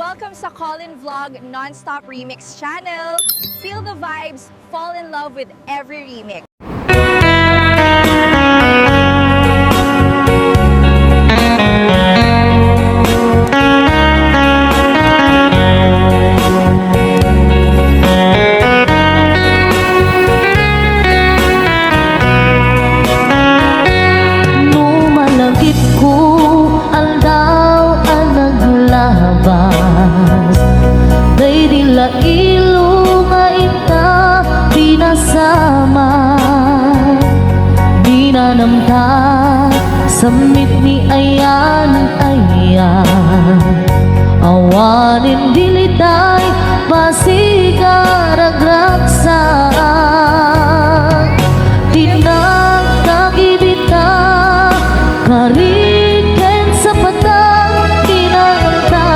Welcome sa Colin Vlog Non-Stop Remix channel. Feel the vibes, fall in love with every remix. Samit ni ayan, awanin dilitay, pasigaragraksan. Tinang kagibita, kariken sa patang, tinangta,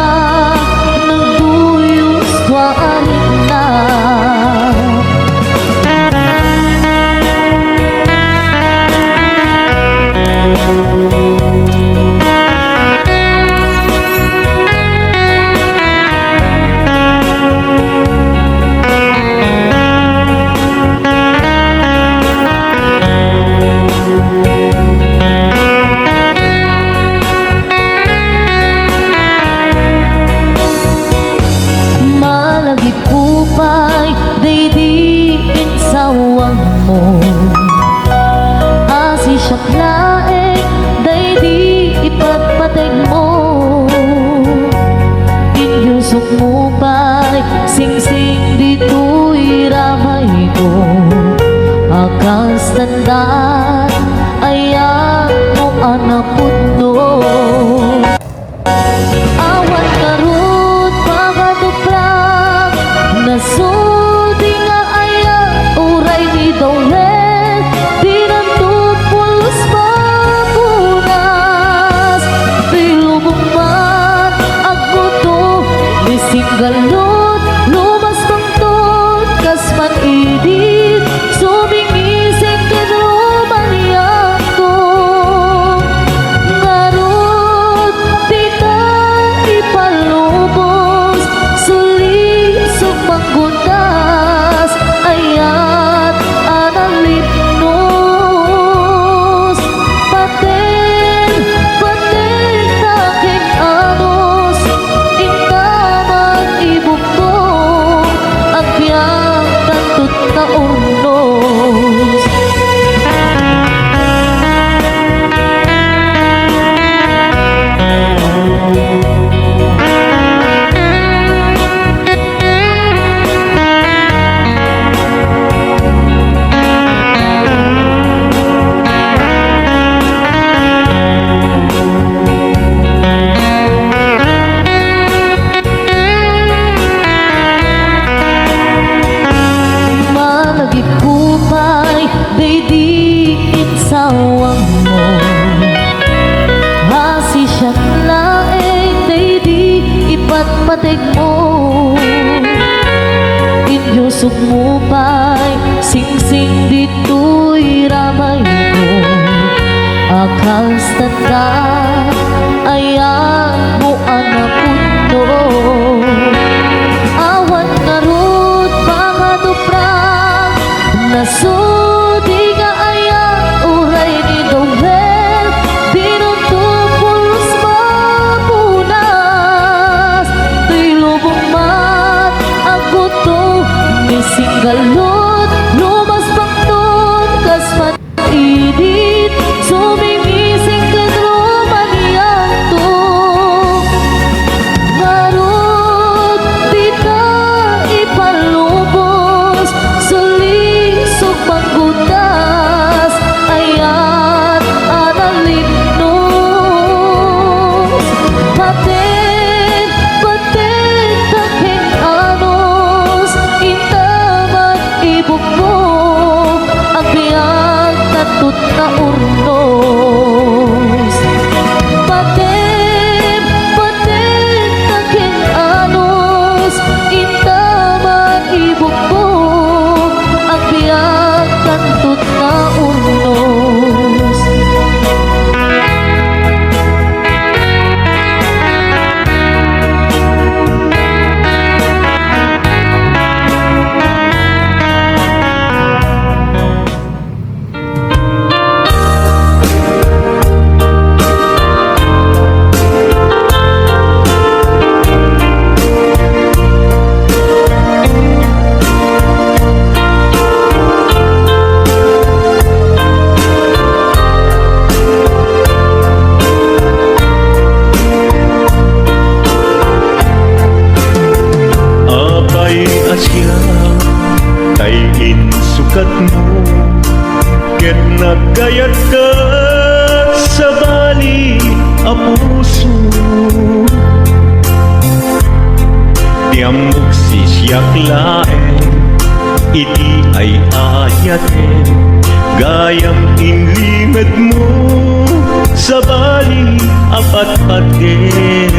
nagduyos tuwaan na. Sing-sing dito'y ramay ko, akas tandaan, ayan mo anak puno. Awan karut pagatuplang, nasudi nga ayan, uray ni Dawel, dinantut pulos papunas, pilumumpat, agbuto, nisinggalot, patig mo, inyusok mo pa'y sing-sing dito'y ramay ko, akas tanda, ayan mo anak puno. Awan narut pangaduprang, nasudi nga ayan, uray ni Dawel, binuntok pulos mapunas, tilubong mat, agbuto, nisinggalot, lumas pangton, kasman idit, sumingising kadro maniyanto. sukat mo, ket nagkayat ka sa bali a puso. Tiamok sisyak laeng, iti ay ayaten, gayam inlimet mo sa bali apat-paten.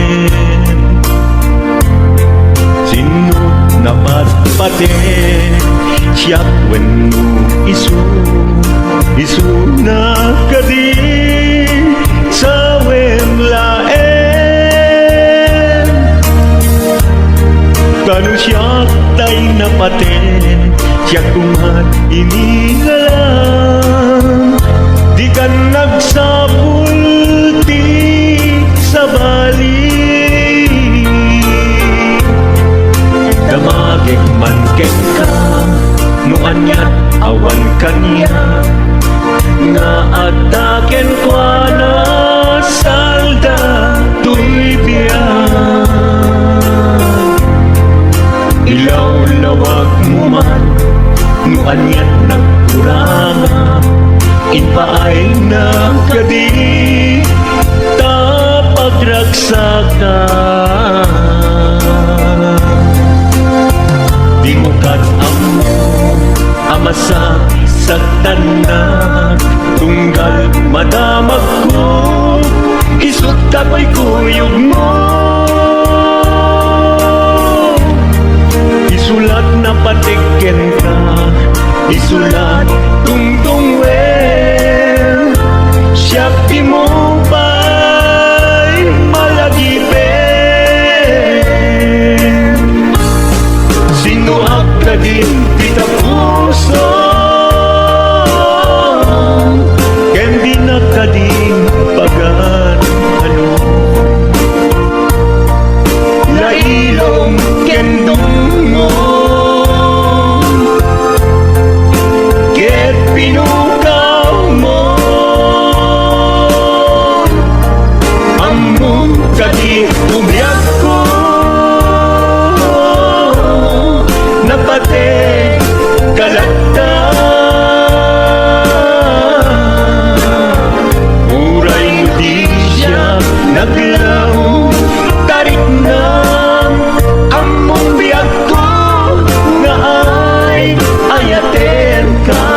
Sinut na pat-paten, siyak wenno isu na kadi sa wemlaen. Kanu siyak tay napaten, siyak kumat inigalang, di ka nagsapulti sa bali. Damagig man ken ka, no anyat awan kanya, nga ataken kwa na salda tuy biyan. Ilaw-lawag mo man, no anyat nagkuranga, inpaay na kadi tapagraksakan. Di mo kat-amo amasa sa tanan, tunggal madamag ko, isut kapoy kuyog mo. Isulat na patiken ka, isulat tungtung well, siyak di mo ba'y malagipin. Sinuak ka din kita puso, ken di na ka din pagan ano. Lailong ken dungo, ket pinukaw mo, among kadi umyak ko, napate kalakta. Uray di siya naglaw, tarik na among biyag ko, nga ay ayaten ka.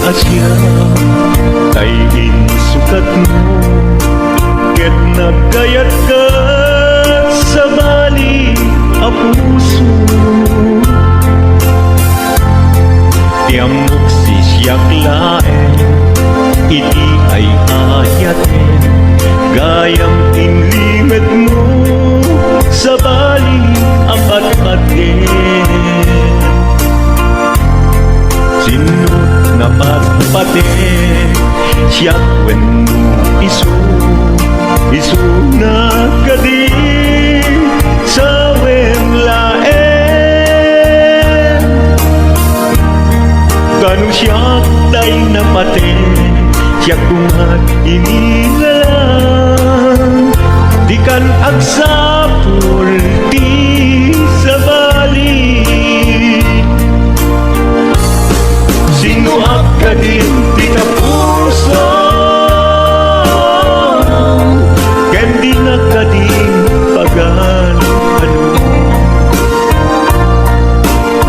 Asya ay insukat mo, ket nagkayat ka sa bali a puso. Tiamok sisyak laeng, iti ay ayaten, gayam inlimet mo sa bali apat-paten. Sinut na pat-paten, siyak wenno isu na kadi sa wemlaen. Kanu siyak tay napaten, siyak kumat inigalang, di kan agsapul ti sa bali. Sinuak ka din di ka puso, ken di na ka din pagan ano.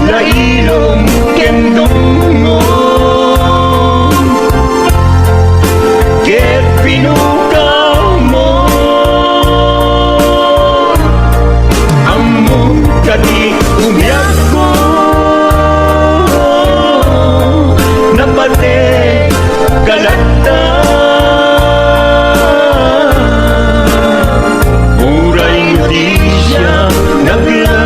Lailong ken dungo, ket pinukaw mo, among ka di umyak ko, napate kalakta. Uray di siya naglaw,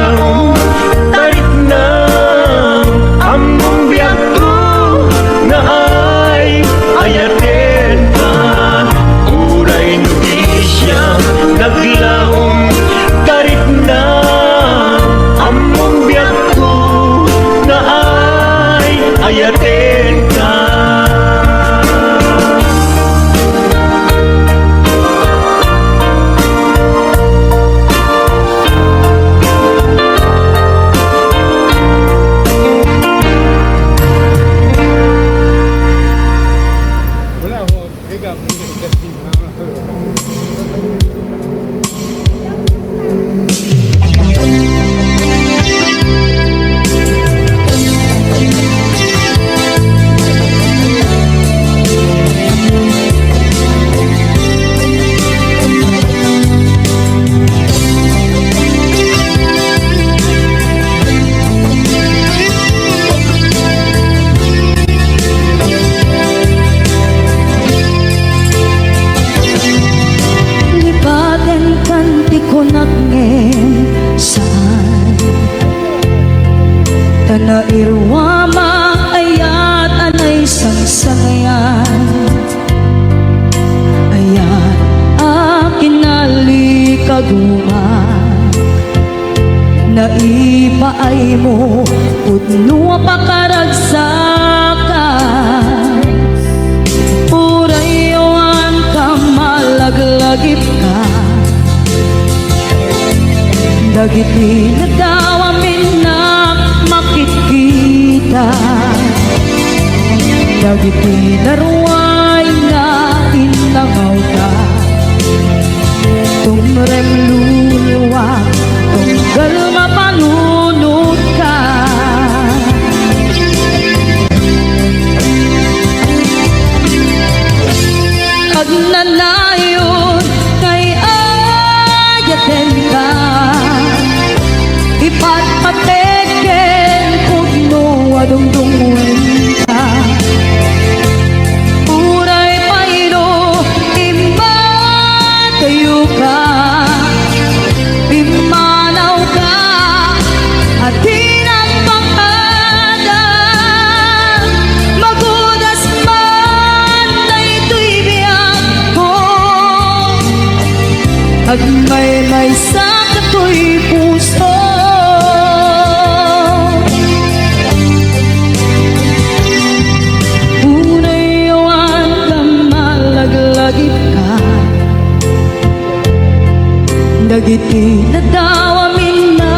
Libaten kanti ko nagngem saan Tanairwama ayat anay sangsangayan Ayat akin nalikaguman Naipaay mo Pudno pakaragsakan Urayawan ka malaglagip ka Dagiti na daw amin na makikita Dagiti na ruway na inangaw ka Tumrem luluwa Tunggal mapanunod ka Agnanayon kay ayaten ka Ipatpateken pugno adungdungwen ka Uray payro imatayo ka Pimanaw ka at tinapakada Magudas man na ito'y biyag ko Agmay-may sa kato'y puso Unayawan ka malaglagip ka Dagiti na daw amin na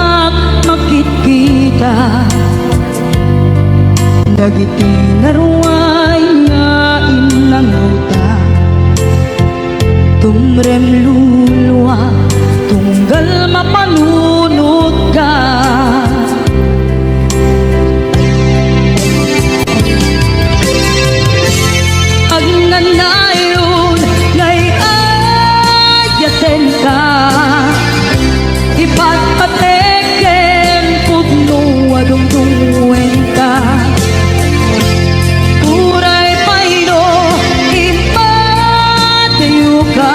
makikita Dagiti na ruway nga inangaw ka Tumrem luluwa Tunggal mapanunod ka Agnanayon ngay ayaten ka Ipatpateken pugno adungdungwen ka Uray payro impatayo ka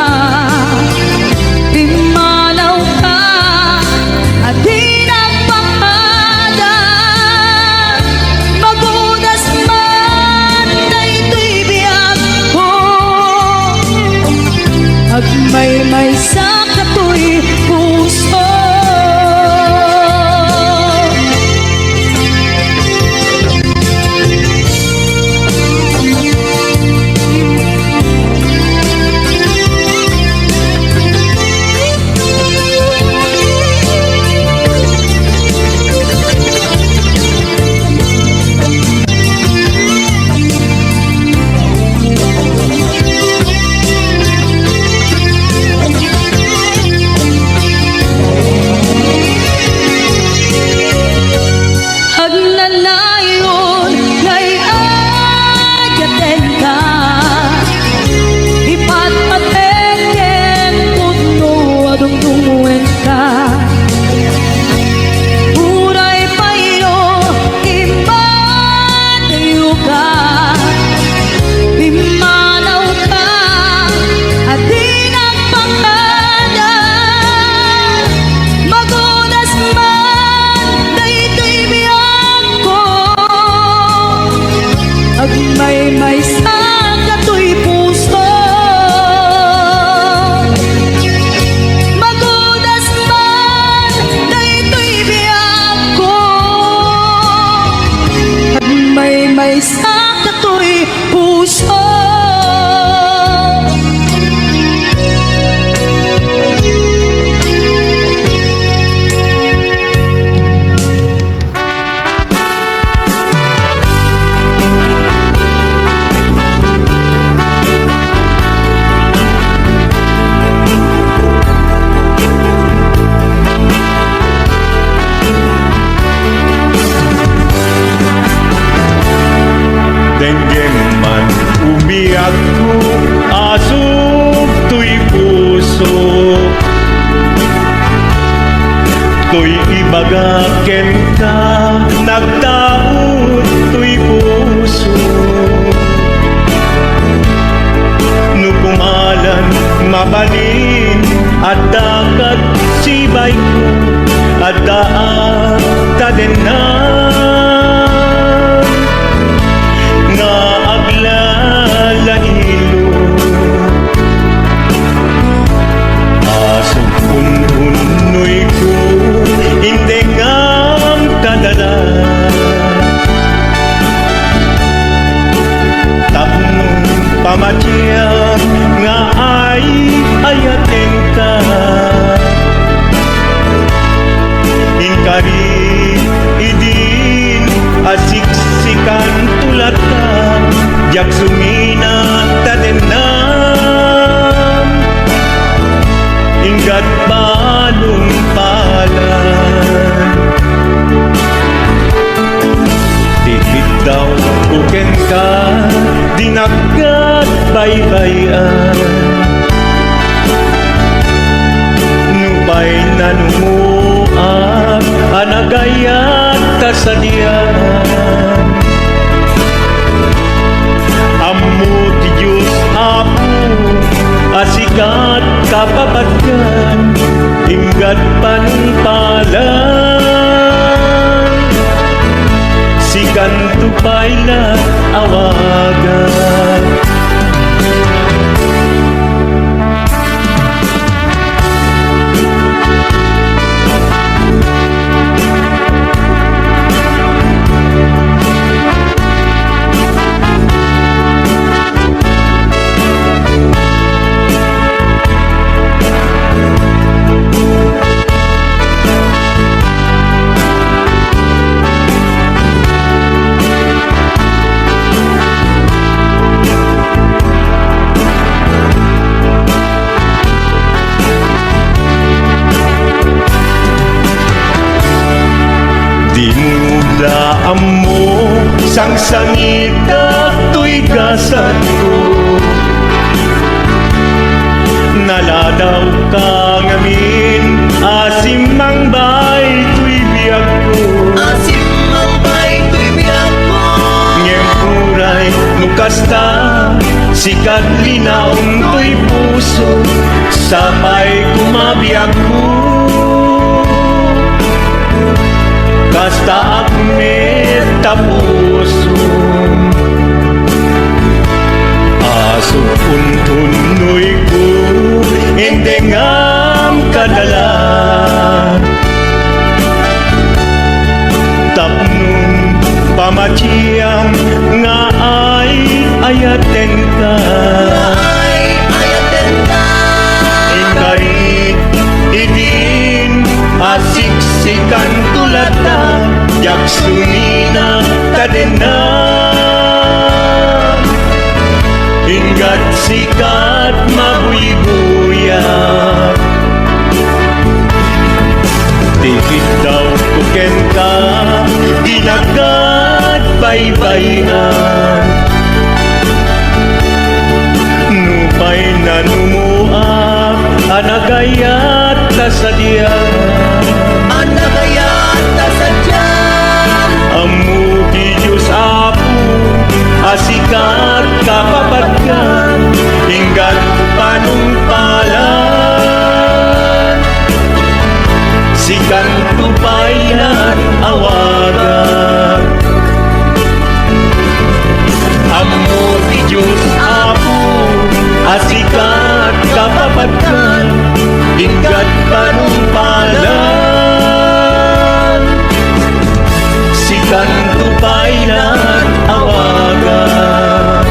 nga ken ka nagtaot to'y puso. No kumalan mabalin at dakat sibay ko at daan tadenan nga aglalaylo. Asong unhunoy ko hindi ngam kadala. Tapnong pamatya nga ay ayaten ka. Inkari idin asiksikan tulat ka. Jak sumina tadenan inggat balong palan. Dikit daw kuken ka dinagat baybayan. Nubay nanumuak anagayat kasadian. Ammo ti Diyos Apo asikat kapapatkan inggat panungpalan. Sikan tupay na awagan. Dinudaan mo sang sangita to'y gasan ko. Naladaw ka ngamin asim mang bay to'y biyag ko. Asim ang bay to'y biyag ko. Ngem kuray nukasta sikat linaong to'y puso sapay kumabiyag ko. Kasta akmet tapuso aso untunoy ko hindi ngam kadala. Tapnong pamatiyang nga ay ayaten ka. Ay ayaten ka. Ingkarit idin asiksikan tulatan jak sumina tadenan inggat sikat mabuybuyan. Tikit daw kuken ka ginagat baybayan. Nupay nanumuak anagayat kasadian. Anagayat kasadyan. Ammo ti Diyos Apo asikat kapapatkan inggat panungpalan. Sikan tupayan awagan. Ammo ti Diyos Apo asikat kapapatkan inggat panungpalan. Sikan tupayan awagan.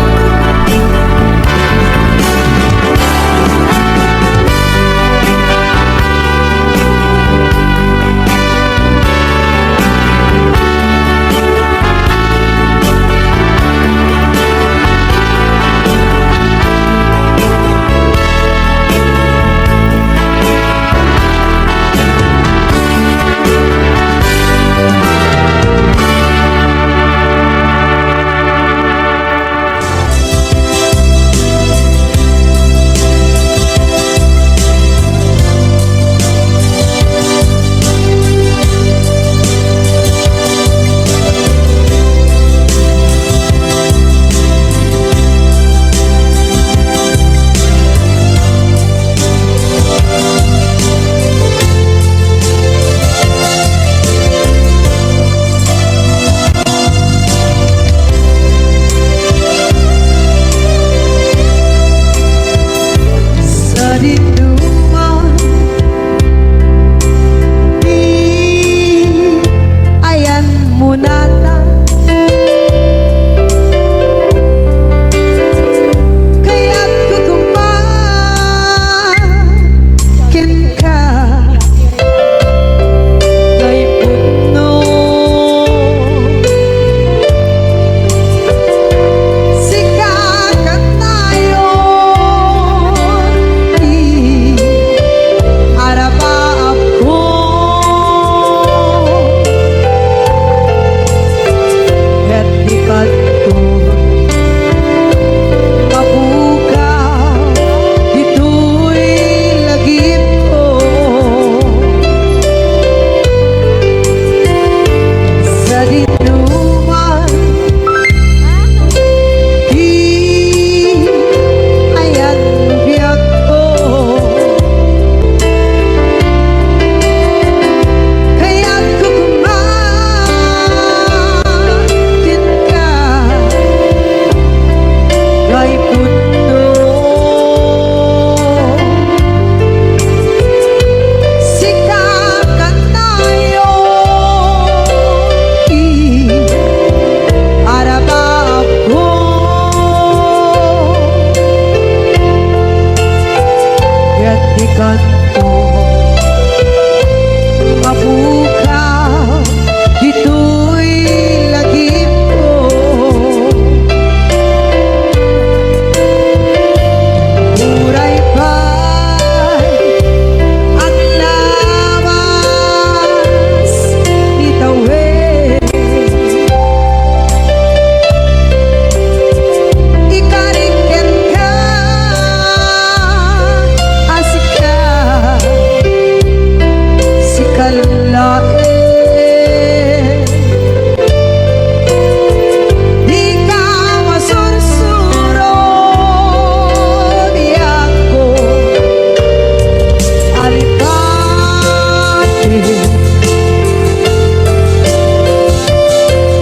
dinuman di ayan munata kaya't kukumakin ka kay puno sikakat tayo di araba ako at di kanto mabukaw dito'y lagip ko sa dinuman di ayan biyak ko kaya't kukumakin ka kay puno sikakat tayo di araba ako kaya't di kanto mabukaw dito'y lagip ko muray pa'y ang lawas itawid ikariken ka asika sikalae di ka masursuro di ako alipate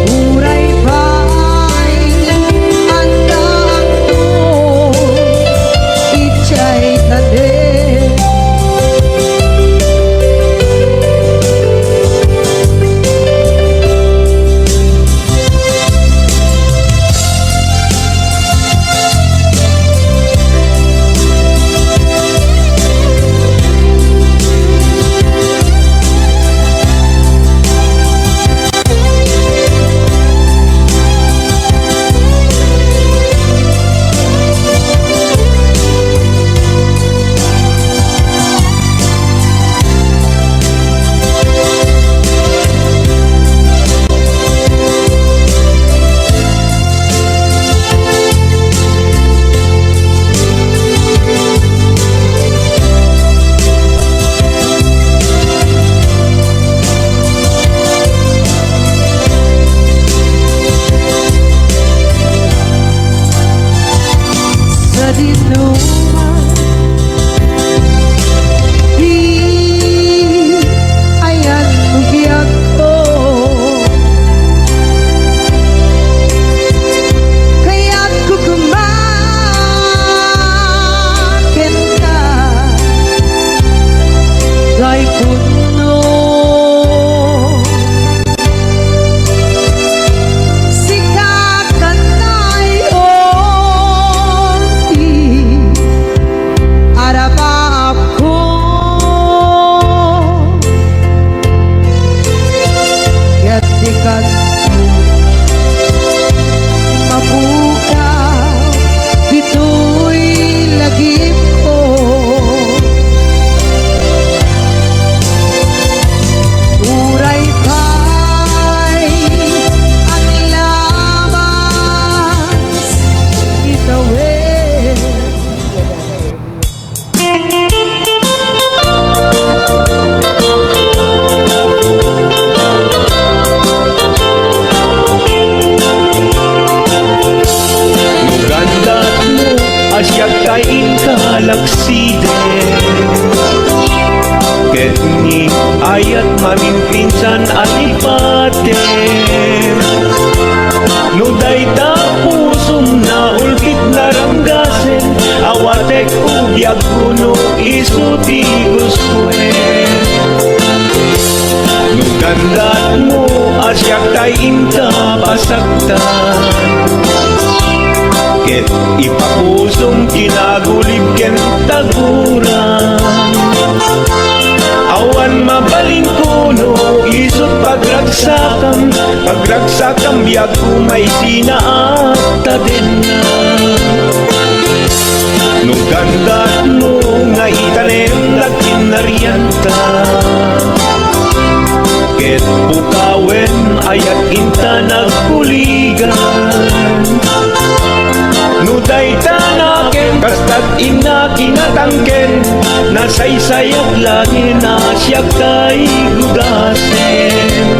muray pa'y andang ko ichay tanin sa dinuman di ayan biyak ko kaya't kukumakin ka kay puno sikakat tayo di araba ako kaya't di kanto mabukaw dito'y lagip ko muray pa'y ang lamas itawid Ganda mo asyak kain kalaksiden ket ni ayat mamimpinsan alipate no dayta pusong na ulkit naranggasen awatek ugyag kuno isuti guswen. No gandat mo asyak tay inta pasaktan, ket ipapusong kinagulib ken taguran. Awan mabaling kuno isut pagragsakam biag kumay sinaata din na. No gandat mo nga itanem nagkinarianta, ket pukawen ayat inta nagkuligan. No dayta naken kastat ina kinatangken, nasaysayat langin asyak tay gudasen.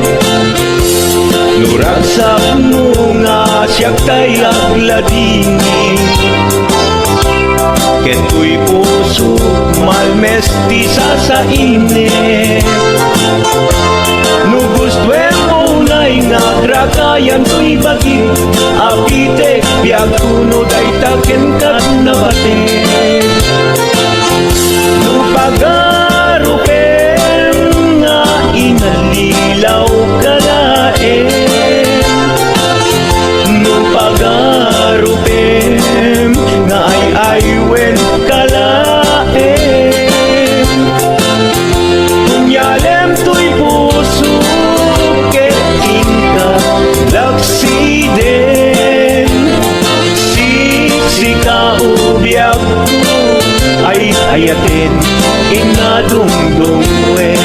No ragsak mo nga asyak tay agladini, ket tuy puso malmesti sa init. No gustwen mo na'y nagragayan tuy bagi, apitek biag kuno daytaken kat nabaten. No pagarupen nga inalilaw kalaen, no pagarupen nga ay-aywen kalaen. Kunyalem tuy puso ket inka laksiden, sika ubiag ko ay ayatin inadungdungwen.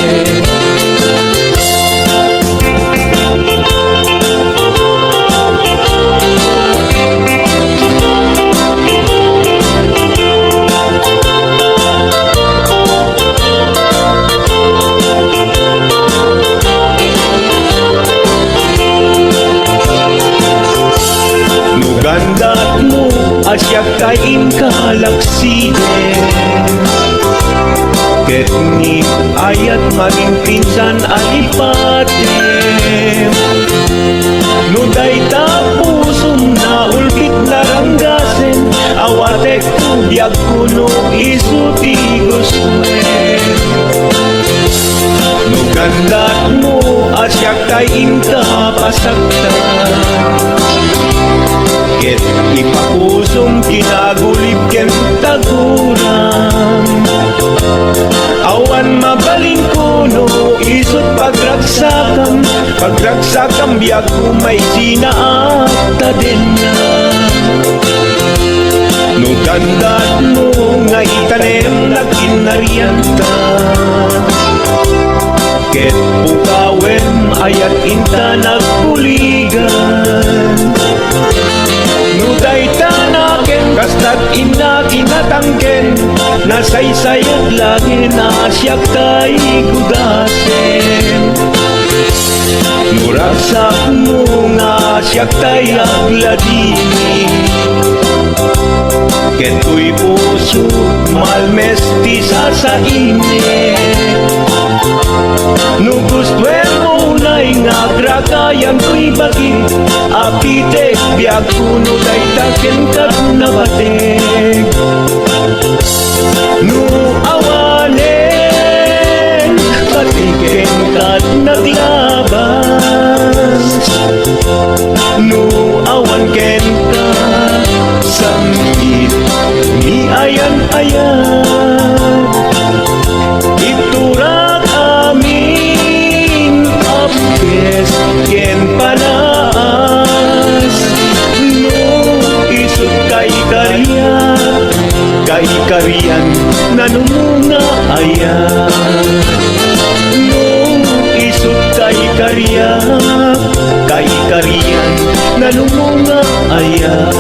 Gandat mo asyak kain kalaksiden, ket ni ayat maging pinsan alipatem. No dayta pusong na ulbit laranggasen, awatek biag kuno isuti guswen. No gandat mo asyak kain kapasaktan, ket ipapusong kinagulib ken taguran. Awan mabaling kuno isut pagragsakam biag kumay sinaata din na. No gandat mo nga itanem nagkinarianta, ket pukawen ayat inta nagkuligan. No dayta naken kastat ina kinatangken, nasaysayat langin asyak tay gudasen. No ragsak mo nga asyak tay agladini, ket tuy puso malmesti sa init. No gustwen mo na'y nagragayan tuy bagi, apitek biag kuno daytaken kat nabatek. No awanen patiken kat naglabas, no awan ken ka sangkit ni ayan-ayan. Iturak amin apkes ken panaas, no isut kay kariyan nanumunga ayan. No isut kay kariyan nanumunga ayan.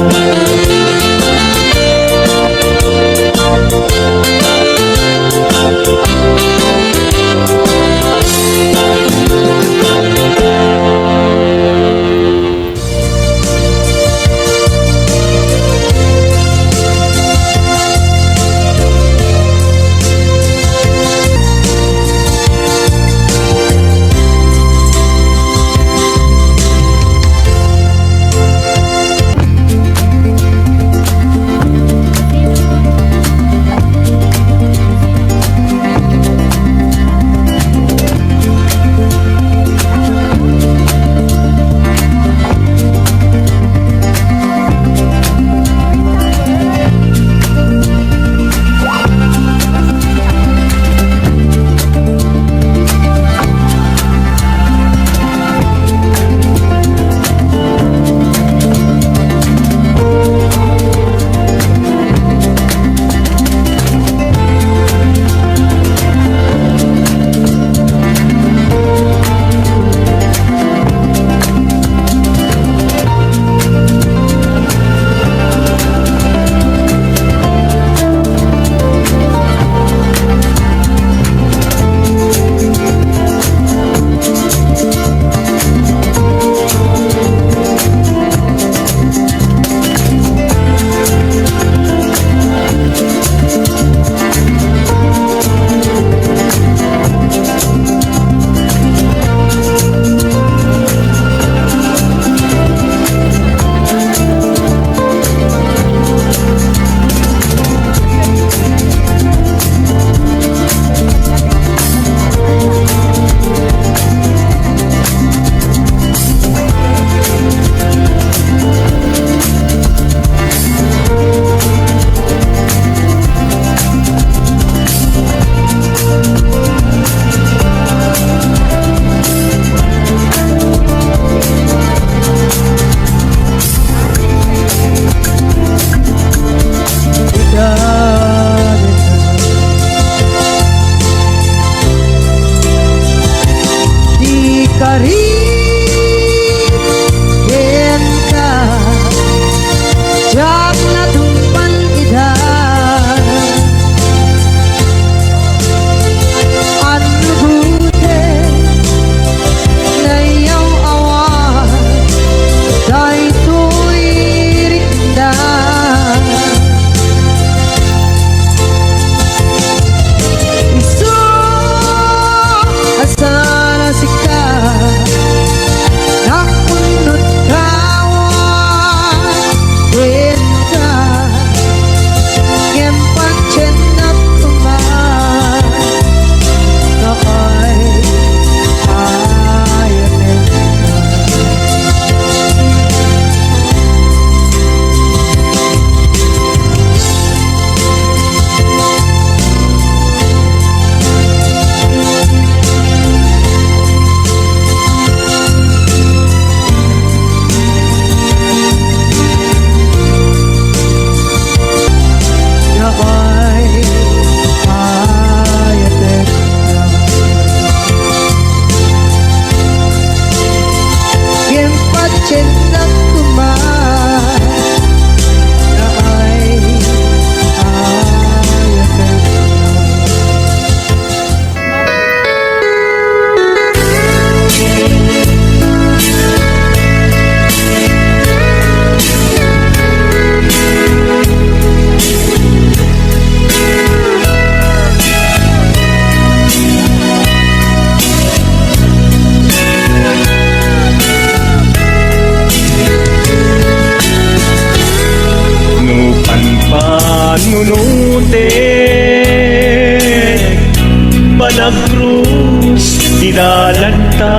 lalanta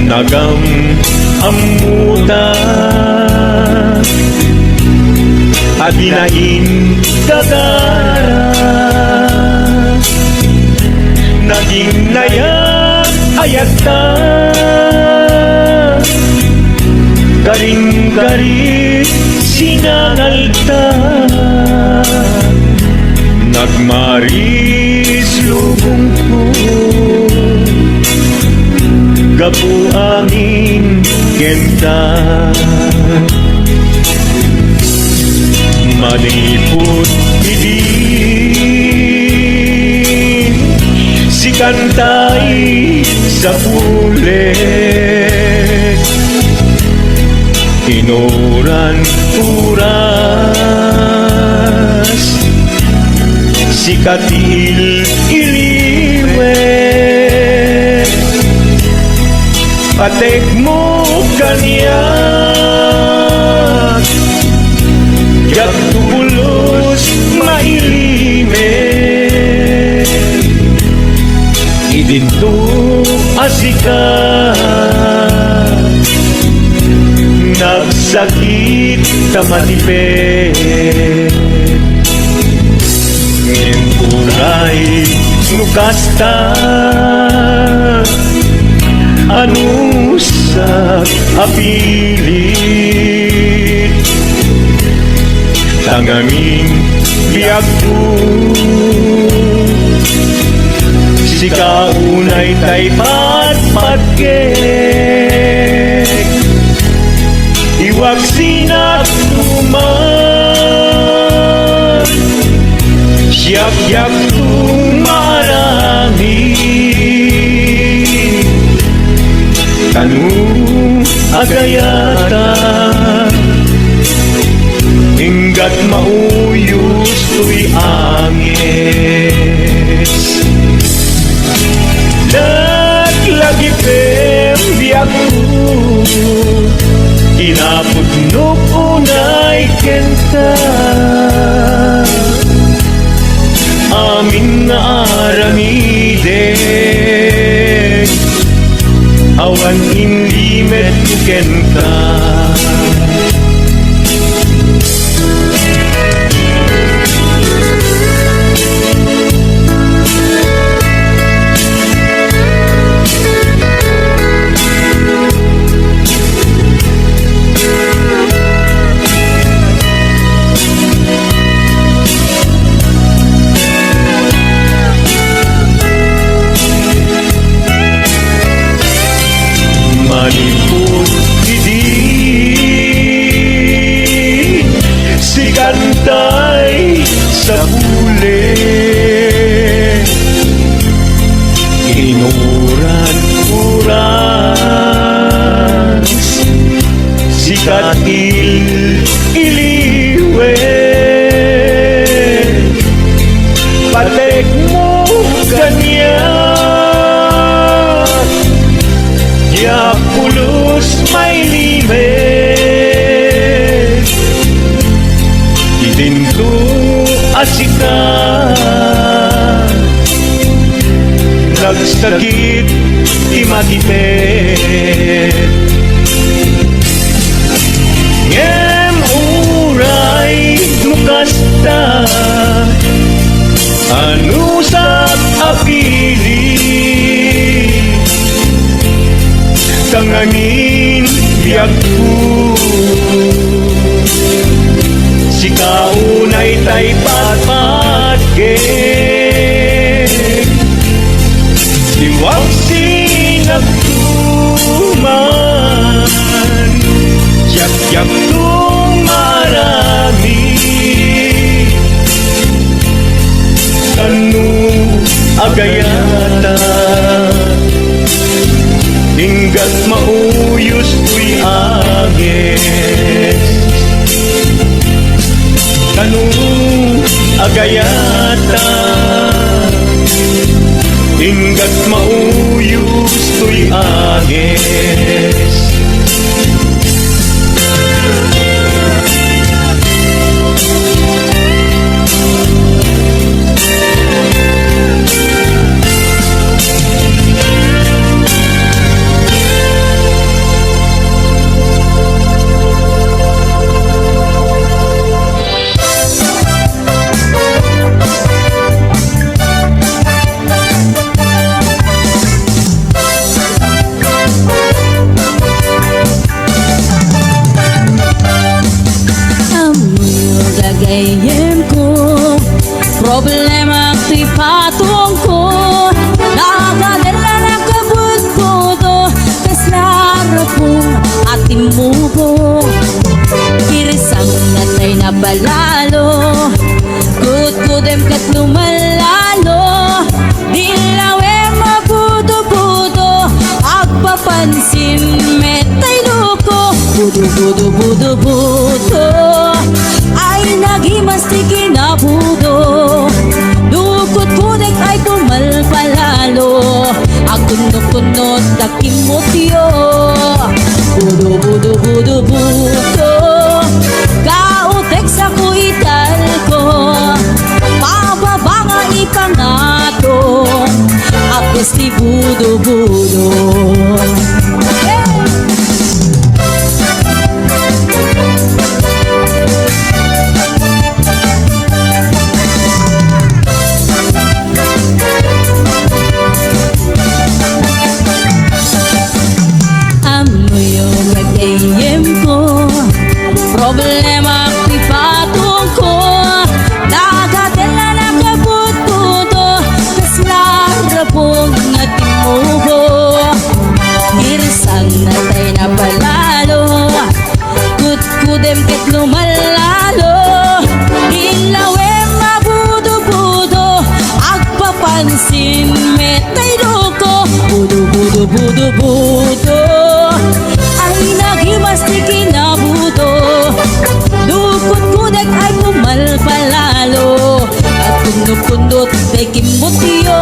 nagam amuta abinain kagara naging nayak ayakta garing-garing sinangalta nagmaris lubong ko gapu angin kenta malipot idin si kantay sa pulik tinuran uras si katil iliwet patek mo kanyak yak tulos mailimet idinto asikat nagsakit tamatipet ngenturay nukasta anusak apilit tangamin biag ko si kaunay tay patpatgek iwag sinak tuman siyak-yak tumarami tanong agayata hinggat mauyos tuy angis naglagi biyak ko kinapudnok unay kenta amin na aramidek awan inlimet kenta malipot idin si kantay sa pulik inuran uras si katil iliwet patek mo ganyan ya pulos may limet idinto asikan nagsakit imatipet ngem uray nukasta anusak apili tanganin biag ko si kaunay tay patpatgek iwag sinagtuman yak-yak tumarami kanu agayata hinggat mauyos tuy agis kanu agayata hinggat mauyos tuy agis nagayem ko problema ti patong ko nagadala na kabut-buto kaslara pong ating mubo kirisang natay na balalo kut-kudem kat lumalalo dilawe mabudo-budo agpapansin metay luko budo-budo-budo-budo ay nagimas ti kinabudo dukot-kudek ay pumalpalalo agkunot-kunot takimotyo budo-budo-budo-budo kautek sa kuital ko pababa nga ipangato apos ti budo-budo problema ti patong ko nagadala na kabut-budo kaslara pong natimubo irisang natay na palalo kut-kudem ket lumalalo ilawe mabudo-budo agpapansin metay luko budo-budo-budo-budo ay nagimas ti kinabudo dukot-kudek ay pumalpalalo at kundot-kundot ay kimotyo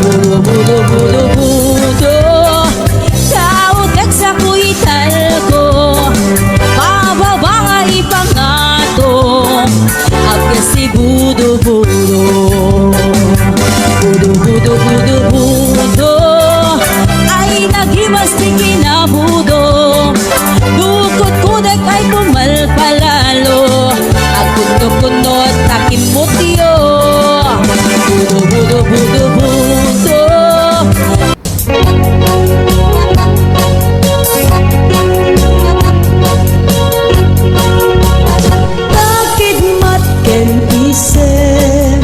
budo-budo-budo-budo kautek sa kuital ko pababa nga ipangato agkas si budo-budo budo-budo-budo-budo ay nagimas ti kinabudo dukot-kudek ay pumalpalalo agkunot-kunot takimotyo budo-budo-budo-budo takidmat ken isip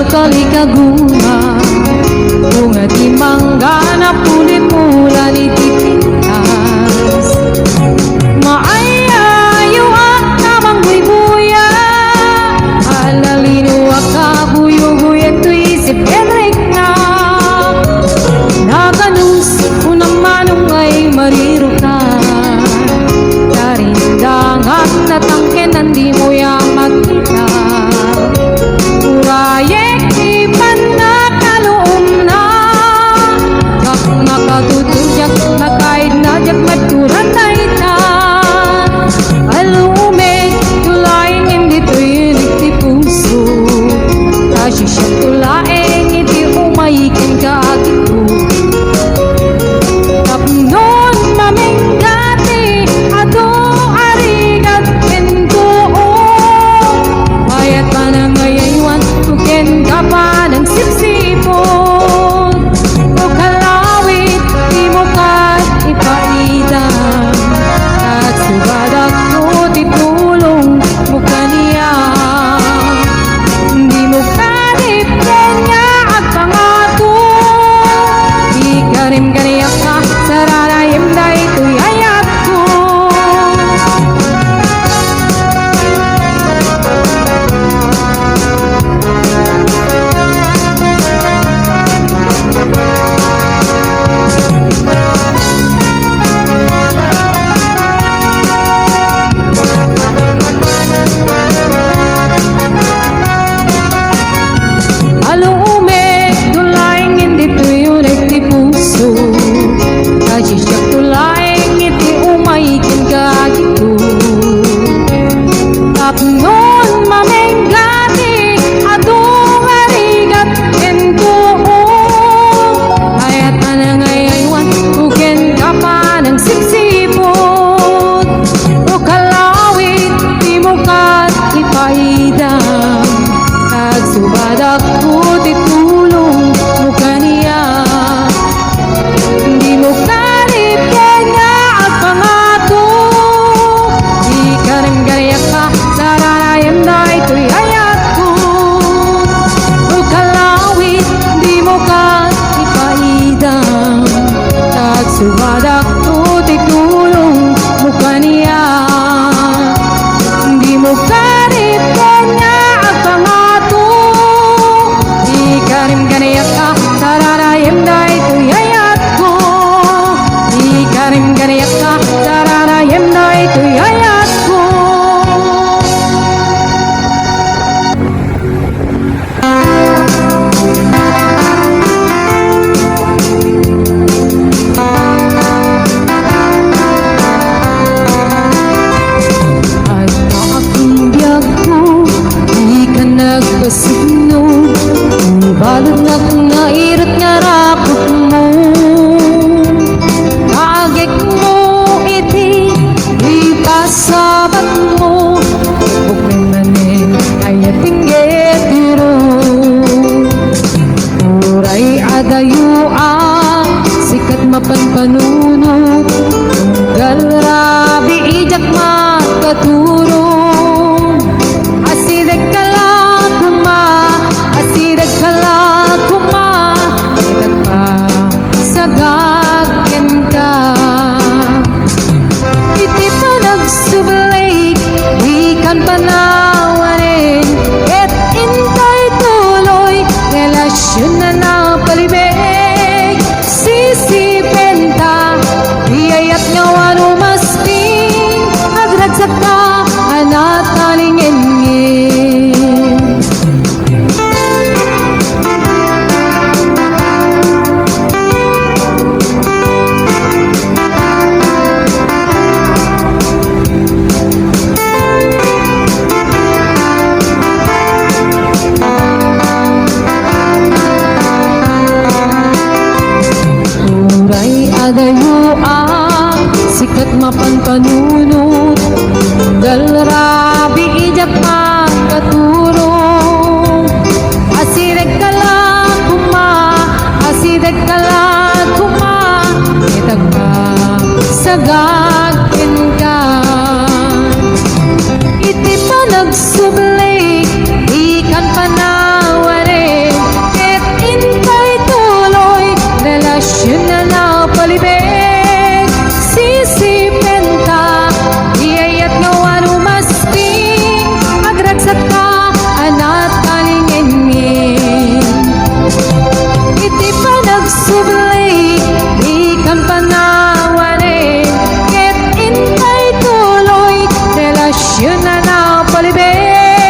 kali kaguma bunga di mangga na pulit mula ni tipitas maayayo at namang buy-buya alalino akabuyo-buya to'y si Pedrick na naganus ko naman ay mariro ka darindangan na tangke nandi mo yang magkita Urayek ipan na kalum na Kak makatutujak na kahit na jak maturan na itan Alume tulain hindi tuilik ti puso Kasi siya tulain hindi umayikin ka atiku Tapnon maminggati ato arigat pintuon Mayat pa na ngayaywan Tuken panawarin at intay tuloy relasyon na napalibig sisipin ta iyayat nga wano masking agragsak ka anatalingin Uray adayo ang sikat mapanpanunot dalrabi ijak pagkaturong asireg kala kuma itag pa sagagin ka iti pa nagsubli ikan panawarin et intay tuloy relasyon na napalibig sisipin ta iyayat nga wano masking agragsak ka anat kalingin iti pa nagsubli ikan panawarin ket intay tuloy relasyon na napalibig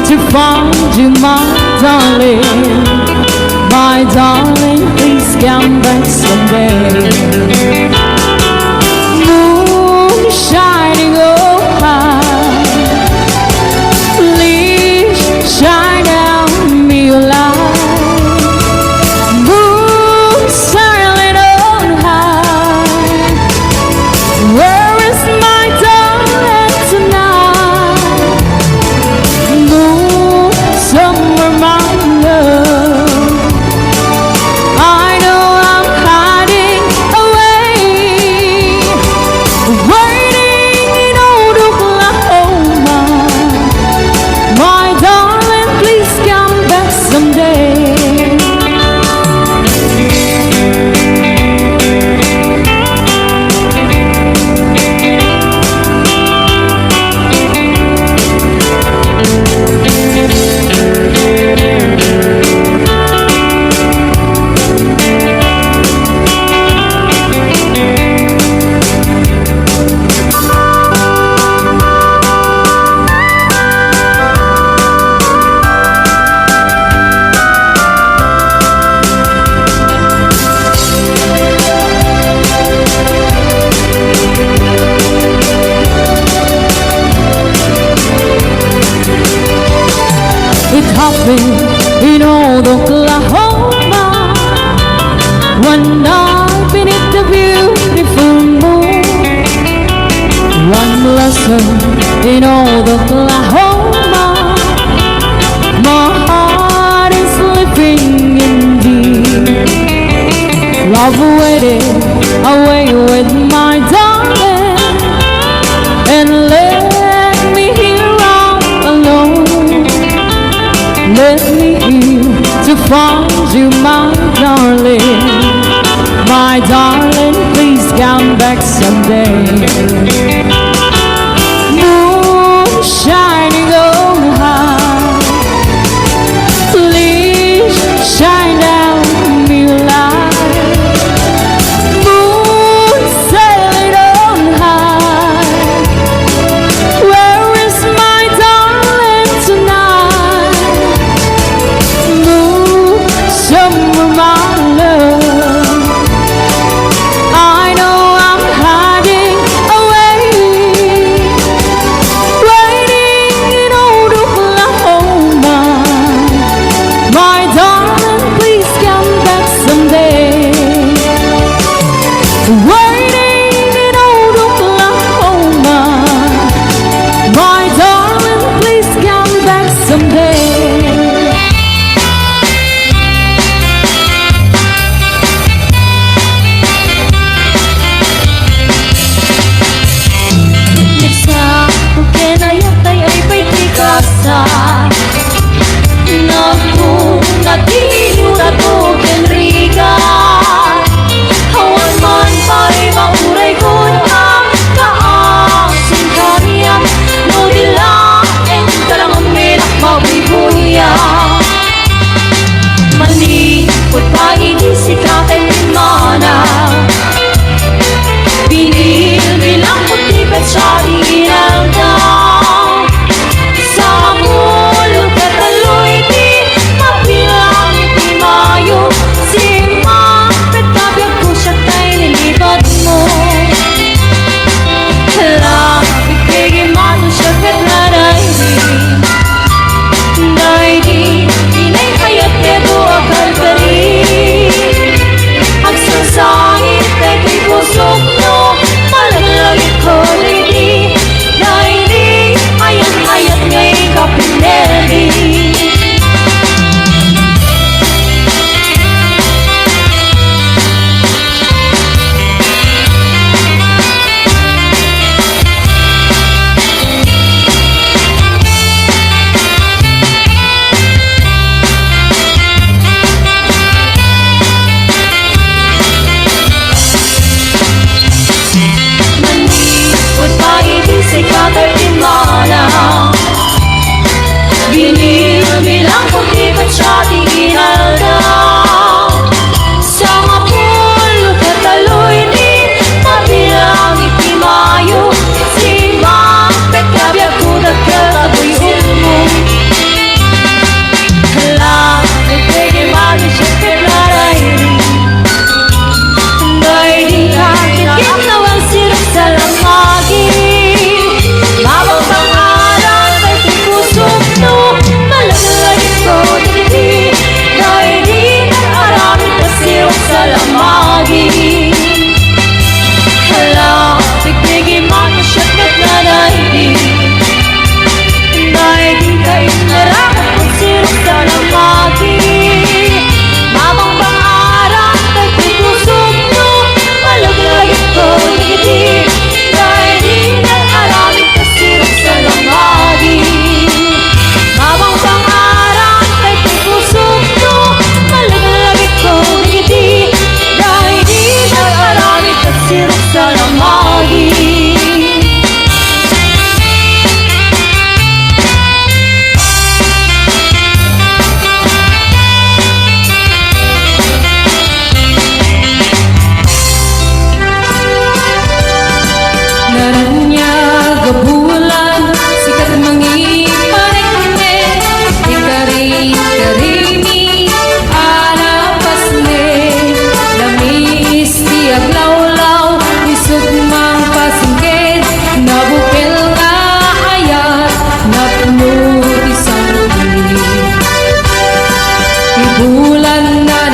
to find you, my darling. My darling, please come back someday. Moon shining oh high, please shine down me your light. Moon silent on high, where is my darling tonight? Moon, somewhere my love, I know I'm hiding away, waiting in old Oklahoma. My darling, please come back someday. It happened in old Oklahoma, one night beneath the beautiful moon. One lesson in old Oklahoma, my heart is living indeed. Love waited away with my darling, and let me here all alone. Let me here to find you, my darling. My darling, please come back someday. Moon shining on high, please shine down me your light. Moon sailing on high, where is my darling tonight? Moon, somewhere my love, I know I'm hiding away, waiting in old Oklahoma. My darling, please come back someday. Waiting in old Oklahoma. My darling, please come back someday. Sa kukenayatay ay paitikasa, naku natiura to kenriga. Hawan man pa'y mauray kun ang kaasin kanya, no dilaeng kalang uminak mabibuya. Malikot pa inisik natin mana, binil bilang putipet sa inaldaw. Sa mulong kataloy di mabilang iti mayo, simapit kabiyag ko siya tayo nilibad mo. Lapit kay mano siya katlaray dahil di inay kayat pero akal ka rin. Agsasahit ay kay pusok mo, malalagit ko lady, dahil di ayat-ayat ngay kapineldi. Manikot pa inisik natin imana, binil bilang putipet sa inaldaw. Sa mapulo kataloy di mabilang iti mayo, simapit kabiyag ko nagkataboy mo.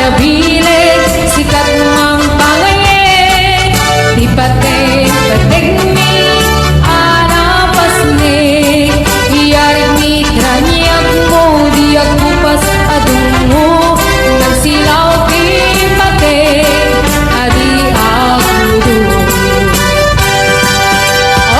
nabilig, sikat mang pangayen. Di pating mi, anapasnig. Iyarig mi kranyag mo, di agbupas adungo. Nagsilaw di pating, adi agudo.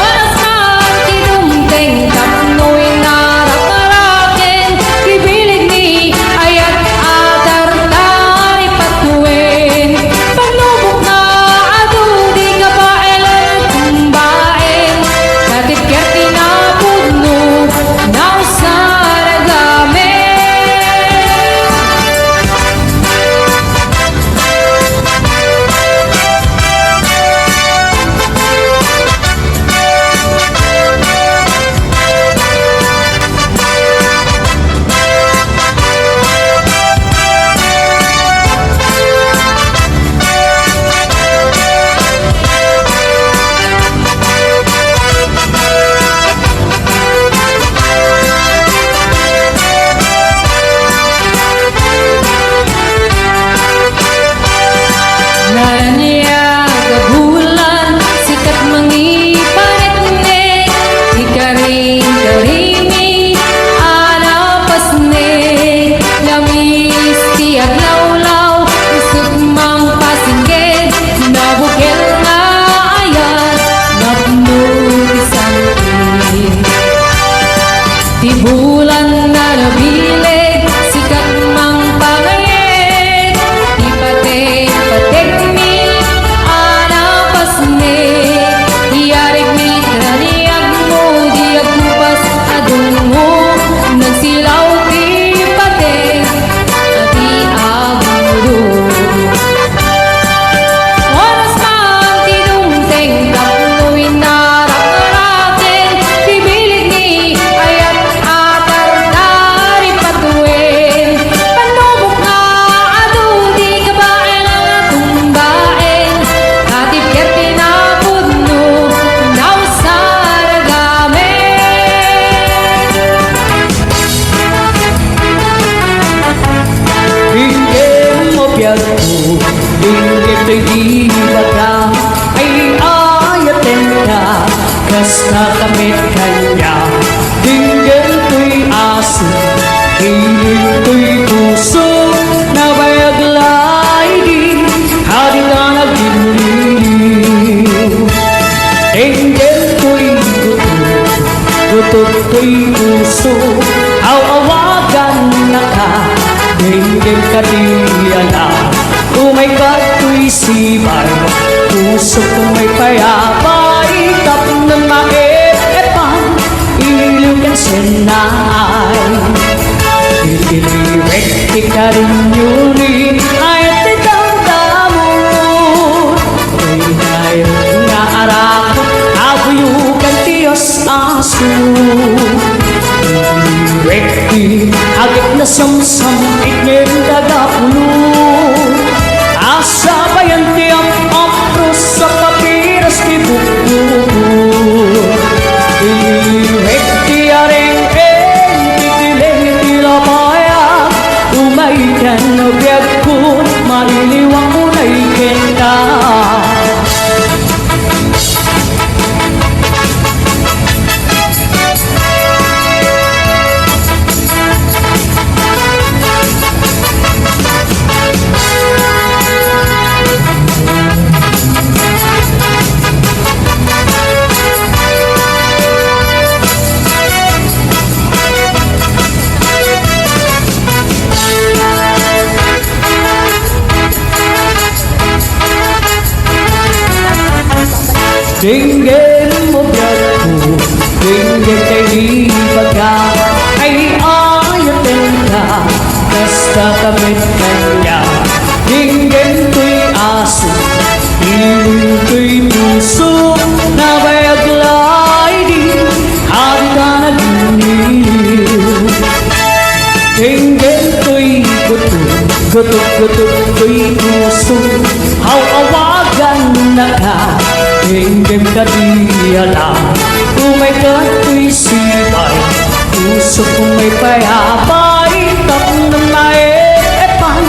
Oras man tinumteng, tapnoy narak-arakin. Bibilig ni ayat atar-tari patuin. Paglubok na ado, di ka ba elan tumbain. Katip-kerti na puno, nausaragamin. Nanya kebulan, sikat mengiparitne. Ikaring-karimi, anapasne. Lamis tiag law-law, usog mang pasinggit. Nabukil nga ayat, napnutisang di bulan na nabilig, sikat mang pangayen. Di pating mi, anapasne. Iyarig mi kranyag mo, di agbupas adungo. Nagsilaw di pating, adi agudo. Oras man tinumteng, tapnoy narak-arakin. Bibilig ni ayat atar-tari patuin. Panubok na ado, di ka ba elan tumbain. Katip-kerti na puno, nausaragamin. Inggit mo biyag ko, inggit ay di baga, ay ayatin ka, kasta kamit kanya. Inggit ko'y aso, inggit ko'y puso, na bayaglay di, hadi ka nagdiliw. Inggit ko'y gutot ko'y puso, awawagan na ka, dinggin ka di alam. Umay ka ko'y sibay, puso kong may payapay, tapong ng makiepang, iliw kan senay. Itiliwek ti ka rin yuri, ay titang damon. Ay nga arak, abuyukan tiyos aso. Rekti agit na samsam itnin dagapulo. Asa bayan tiap apros sa papiras ti buku. Rekti areng titileng tilapaya. Umaikan na biyag ko, maliliwang unay kenta. Dinggin mo biyag ko, dinggin kay di baga, ay ayatin ka, basta kamit kanya. Dinggin ko'y aso, ilin ko'y puso, na bayaglay di, hadi ka nagdiliw. Dinggin ko'y gutot ko'y puso, awawagan na ka, dinggin ka di alam. Umay ka ko'y sibay, puso kong may payapay, tapong ng maepang,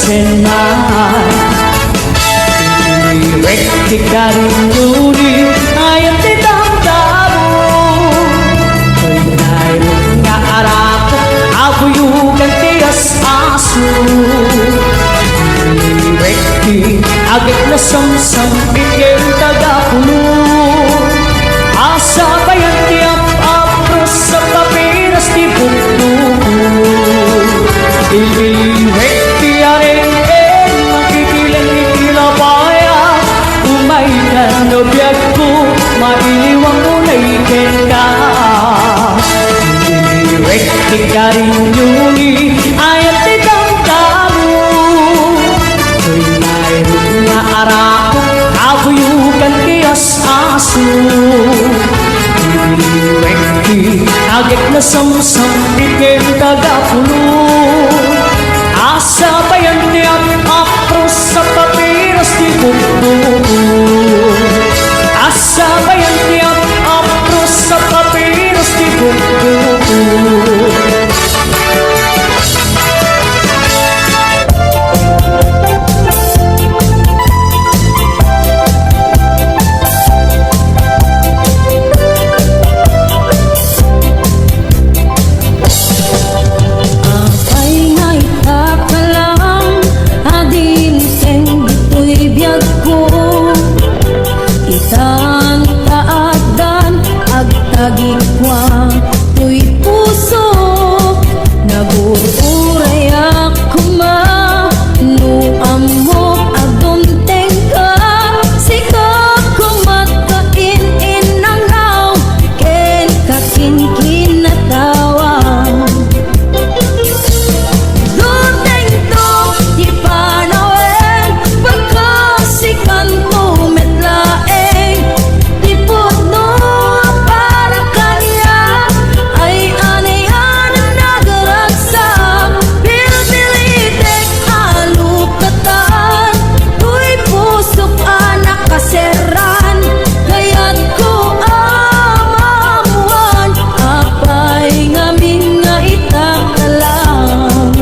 senay Rekti karinyuri ayat di damdamu Pinairong nga arako abuyugan tias aso Rekti agit na samsam bigyan tagapulo Asa bayan tiap apros sa papiras di bukto Rekti aring magkikilang itilabaya Umay ka no biyag ko mailiwang ko na ikin ka Rekti ka rin yuni ayat di damdamu Ko'y mayroon nga arako abuyugan kiyas aso Rekti agit na samsam ikin tagapulo Asa bayan niya apros sa papiras di bukto Asa bayan niya apros sa papiras di bukto Agikwa tuy puso nabuuray ako manuamok adunteng ka sikap kumakain inangaw ken kakin kinatawa dunteng to di panawen pagkasikan to metlaeng tipod no Serran kayat ko amamuan apay ngaming nga itakalang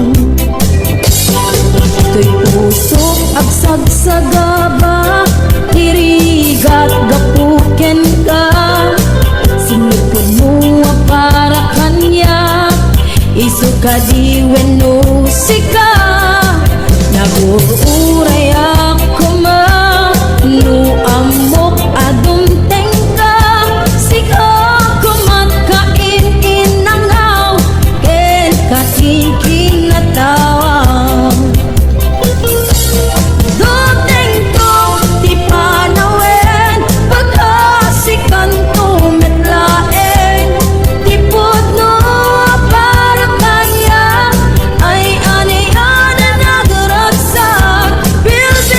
To'y pusok agsagsagaba irigat gapuken ka sinupod mo para kanya isuka diwen no sika naguuray ako amok adunteng ka sikap kumakain inangaw ken kakin kinatawa dunteng to di panawen pagkasikan to metlaeng tipod no para kanya ay anian na nagaragsak building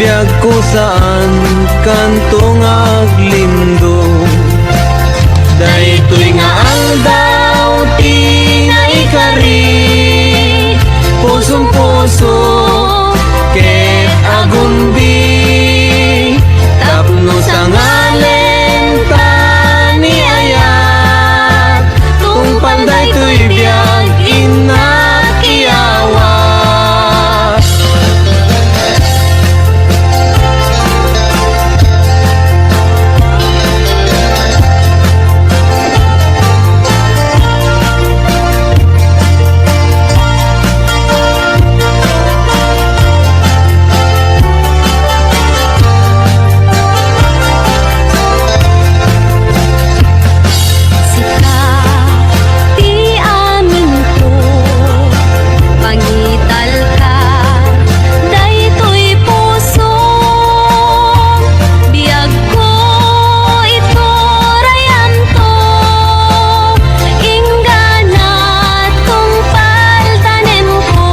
Biag ko saan kantong aglindo. Daytoy nga ang daw tinaikari, pusong puso ket agumbi, tapno sa ngalen ta ni ayat, tungpal daytoy biag inakiyawas. Ti amin ko, pangital ka, daytoy puso, biag ko ito rayanto, ingana tungpal tanem ko.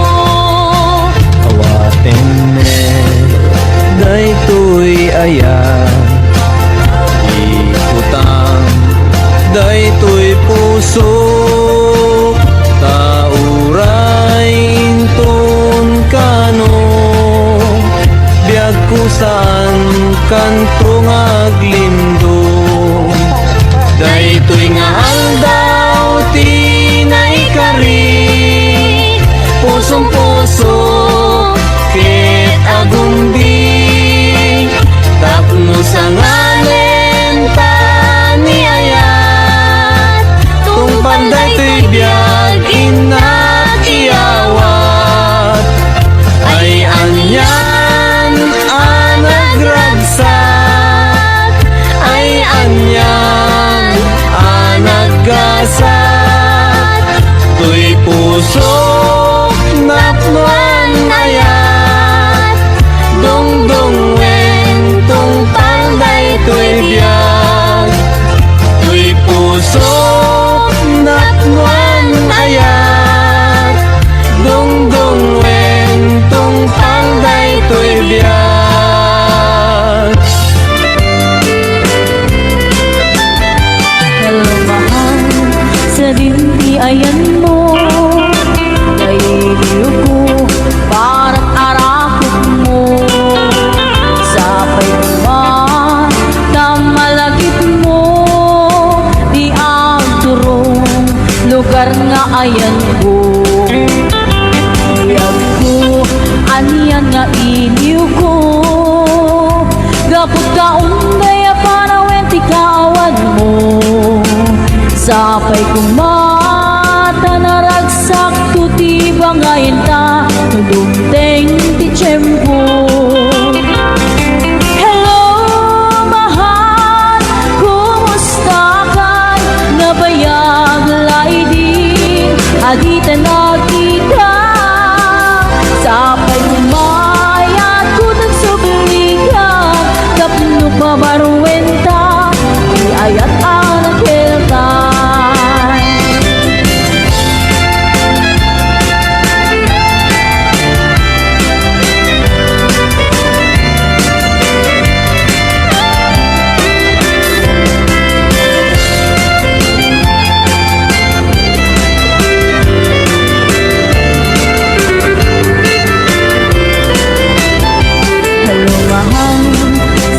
Awaten me daytoy ayan, ikutang daytoy puso, tauray inton kano, biag kusan kantong aglindo. Daytoy nga ang daw tinaikari, pusong puso ket agumbi, tapno sa ngalen ta ni ayat, tungpal daytoy biag inakiawat. Ay anyan nagragsak, ay anyan naggasat, tuy puso napnuan ayat, dongdongwen tungpal daytoy biag, tuy puso napnuan ayat, dongdongwen tungpal daytoy biag. Kalmahan sa dindi ayan mo, nailiw ko para't arakot mo, sapay naman na malagip mo, di ang turong lugar nga ayan ko. Biyag ko, aniyan nga iliw ko, gapot ka unday panawen ti kaawad mo, sapay kumata naragsak tuti bangayin ta, nudumteng ti tiyempo. Hello mahal, kumusta ka? Nabayag laidin, agita nakita, sapay kumayat ko nagsubligan, kapno pabaruenta, iayat ang nagkiltan.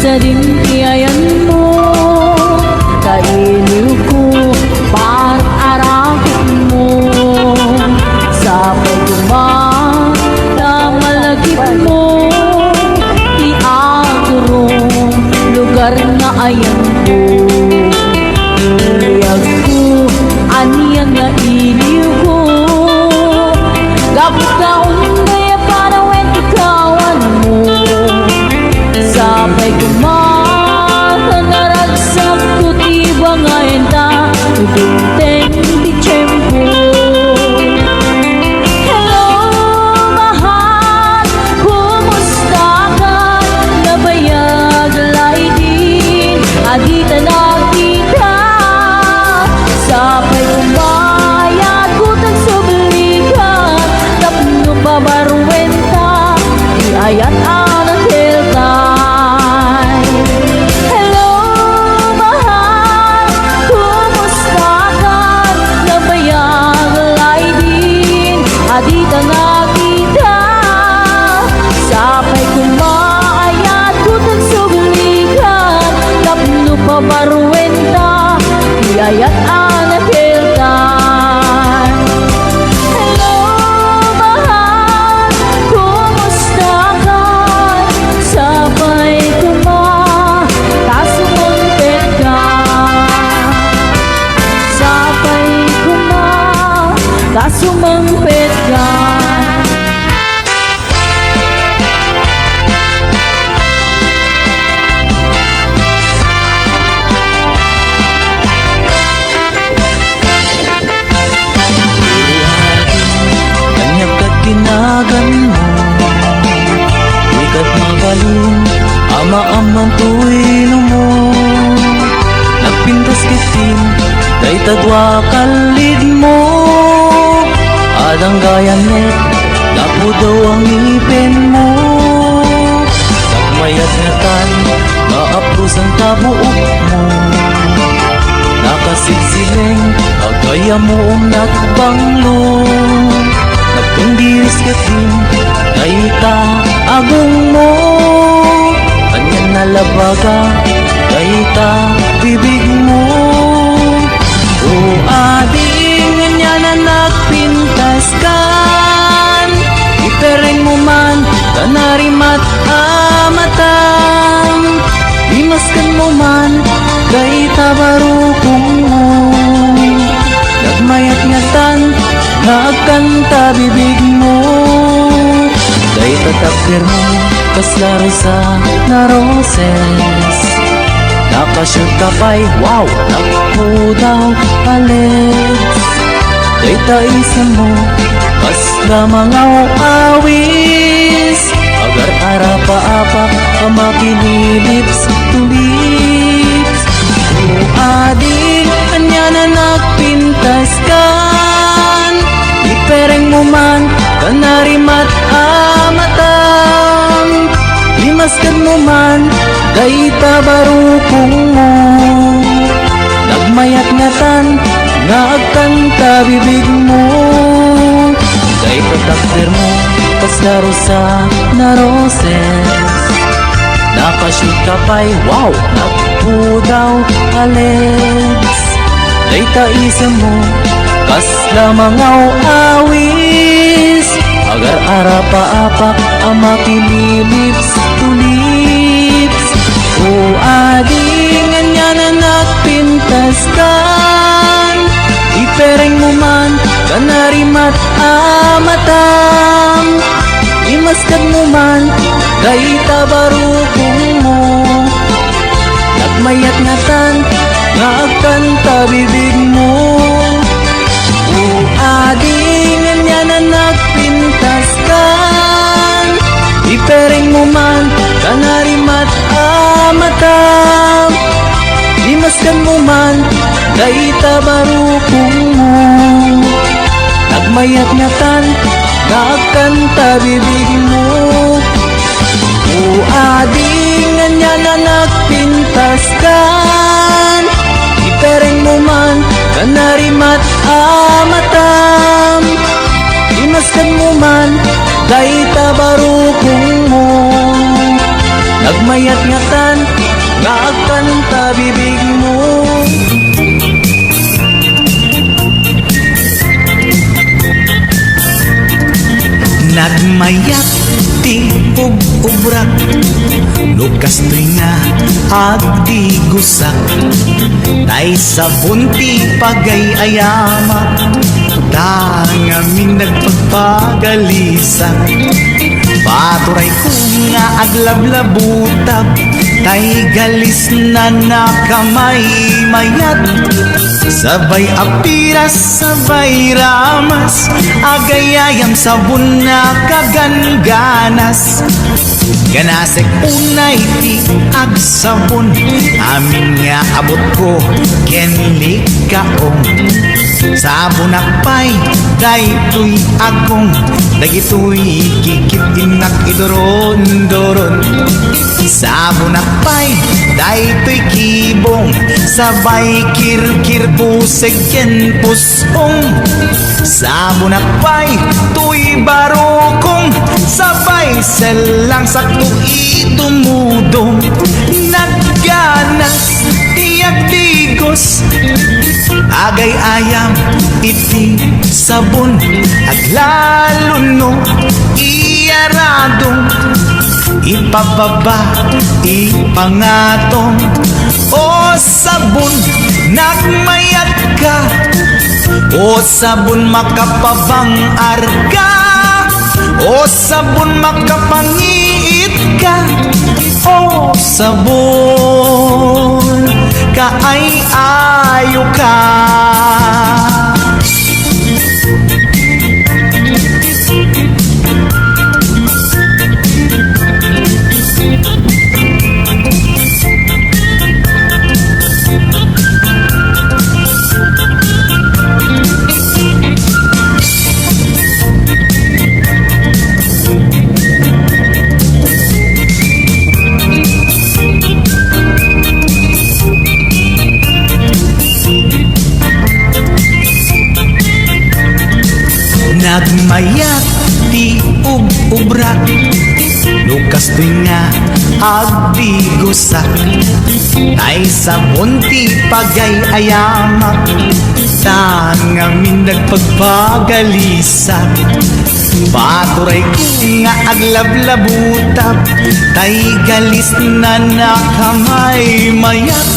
Sa dinti tadwa kalid mo adang gayanet lapo daw ang ipin mo nagmayat nga tan maapros ang kabuok mo nakasilsileng agaya mo nagbanglo nagtundiris katin kaita agong mo kanyan nalabaga kaita bibig mo o ading nga na nagpintas kan ipereng mo man tanarimat amatang imaskan mo man kaita barukong mo nagmayat ngatan nagkanta bibig mo kaita takdir mo kaslaro sa na roses nakashoot ka pa'y wow naku daw palets kaita isa mo kasla mga awis agar arapa-apa kamakililips to lips o ading anya na nagpintas kan ipereng mo man kanarimat amatang limaskan mo man kaita barukong mo nagmayat ngatan nagkanta bibig mo kaita takdir mo kaslaro sa na roses nakashoot ka pa'y wow naku daw alets kaita isa mo kasla mga awis agar arapa-apak ang makililips to lips o ading anya na nagpintas kan ipereng mo man kanarimat amatang imaskan mo man kaita barukong mo nagmayat ngatan nagkanta bibig mo o ading anya na nagpintas kan ipereng mo man kanarimat amatang limaskan mo man kaita barukong mo nagmayat ngatan nagkanta bibig mo o ading anya na nagpintas kan ipereng mo man kanarimat amatang limaskan mo man kaita barukong mo nagmayat ngatan nagkanta bibig mo Nagmayat ti ug-ubrak lukas to'y nga agdi gusak tay sabon ti pagay-ayama tangamin nagpagpagalisak paturay ko nga aglablabutab tay galis na nakamay mayat sabay apiras sabay ramas agayayam sabon na kaganganas ganasek unay ti agsabon amin nga abot ko kenli kaong sabon akpay daytoy agong dagitoy kikit inak idoron-doron sabon akpay daytoy kibong sabay kirkir pusek ken pusong sabon akpay tuy barukong sabay selang sakto itumudong nagganas tiyak digos agay ayam iti sabon at lalo no iyaradong ipababa ipangatong o sabon nagmayat ka o sabon makapabang arga o sabon makapangiit ka o sabon kaay-ayo ka Gusto nga agdigusak ay sa bunti pagay ayamak tangamin nagpagpagalisak paturay ko nga aglablabutap tay galis na nakamay mayat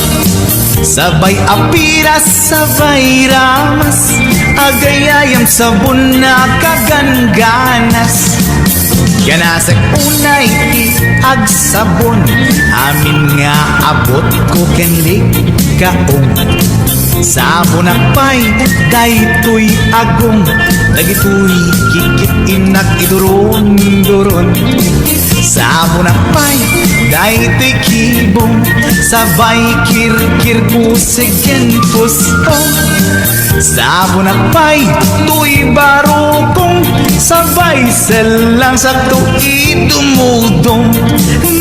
sabay apiras sabay ramas agayayam sabon na kagangganas ganasag unay ti agsabon amin nga abot ko kenlik kaong sabon akpay daytoy agong dagitoy kikit inak iduron-duron sabon akpay daytoy kibong sabay kirkir ko segen puspong sabon akpay tuy barukong sabay selang sakto idumudong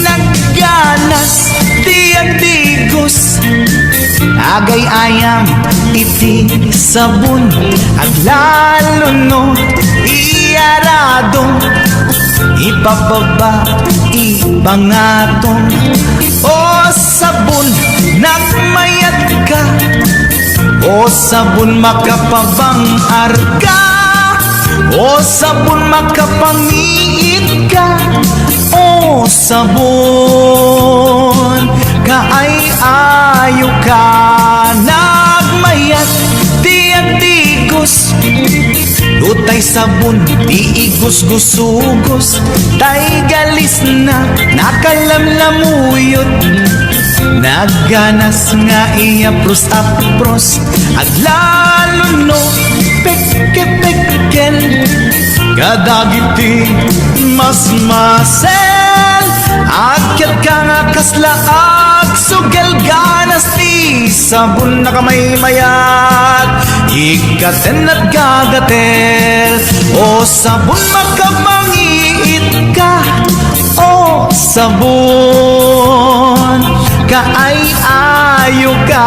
nagganas diagdigos agay ayam iti sabon at lalo no iarado ipababa ibangatong o sabon nagmayat ka o sabon makapabang arka o sabon makapangiit ka o sabon kaay-ayo ka nagmayat diagdigos Utay sabon, di igos-gusugos tay galis na nakalamlamuyot nagganas nga iya pros-apros at lalo no peke-peken kadagiti mas masel akyat ka nga kaslaag sugel ganas ti sabon na kamay mayat ikaten at gagatel o sabon makamangiit ka o sabon kaay-ayo ka.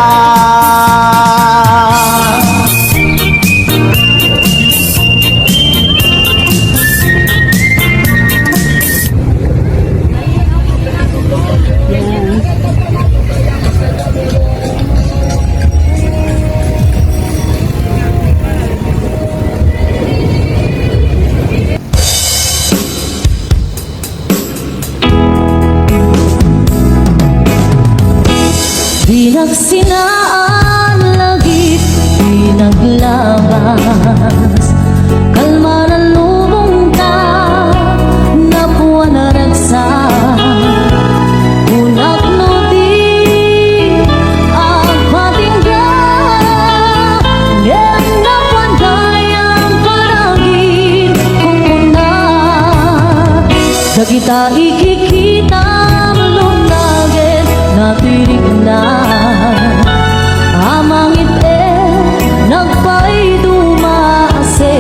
Pinagsinaan lagit, pinaglabas kalma na lubong ka, napuwa na ragsak unak no di ang patingga ngem na panday ang panagin kung una kita ikikita lunagin natirig na amang ite nagpay dumase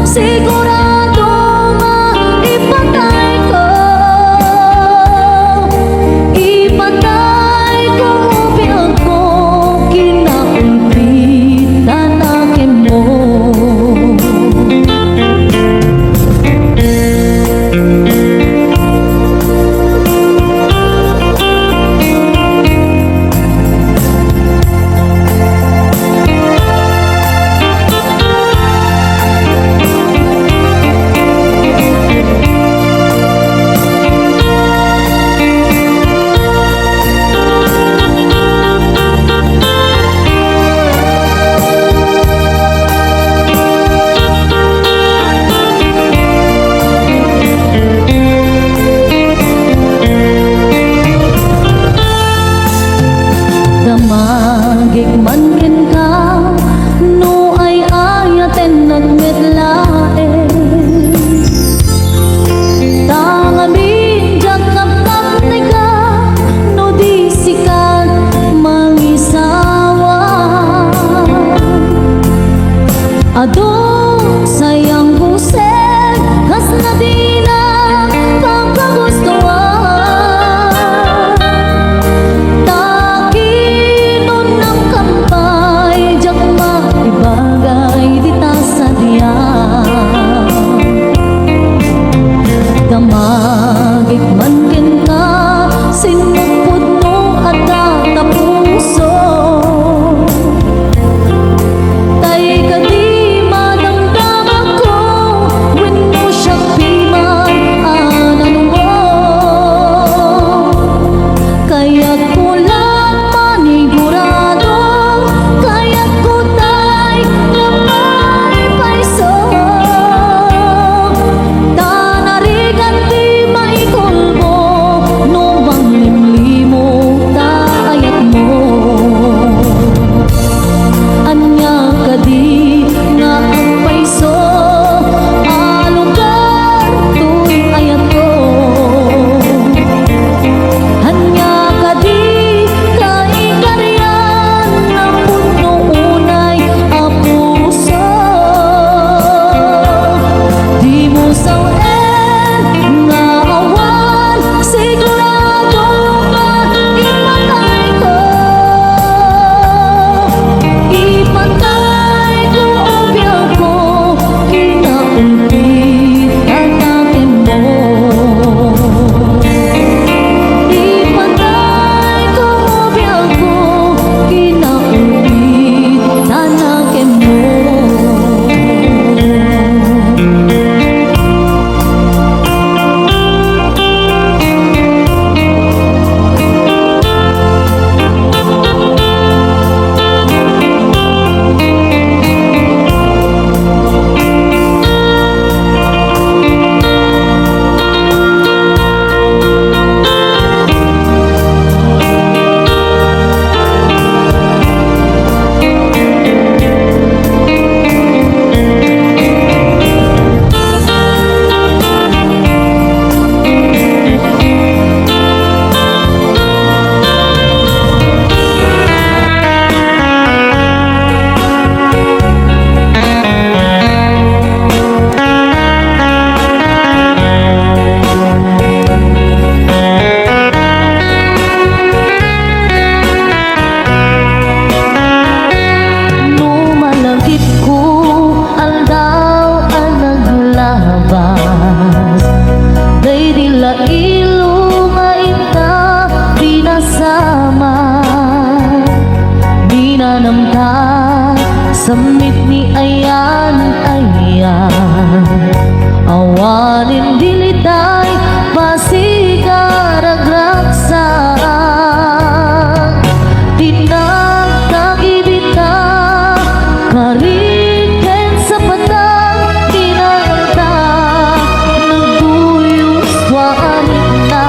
sigurado nga ipatay ko. Ipatay ko biyag ko, kinaulpitan akin mo. Damagig man ken ka, no ay ayaten nagmetlaen. Tangamin jakap kapne ka, no di sikat mangisawa. Adong sayang buseg, has na di na pagkagustuhan. Takinon ng kampay, jak maibagay di ta sadyan. Damagig man ken ka, sinupod mo at puso. Tay ka di madamdam ako, when mo siya piman anan mo. Kaya't ko lang manigurado, kaya't ko tay na may paiso. Tanarigan di maikulbo, no manglimlimo tayat mo. Anya ka di nga ang paiso, alugar tuy ayat ko. Hanya ka di kaikaryan ng puno unay a puso. Di mo sawen nga awan, sigurado nga ipatay ko. Ipatay ko ang biyag ko, kinaulpitan akin mo. Ipatay ko ang biyag ko, kinaulpitan akin mo. No malagip ko, aldaw ang naglabas. Day dila ilo nga ita pinasama. Di na namta, samit ni ayan ayan. Awanin dilitay, pasikaragraksan. Tinagtagibita, kariken sa patang kinalta, nagduyos waanit na.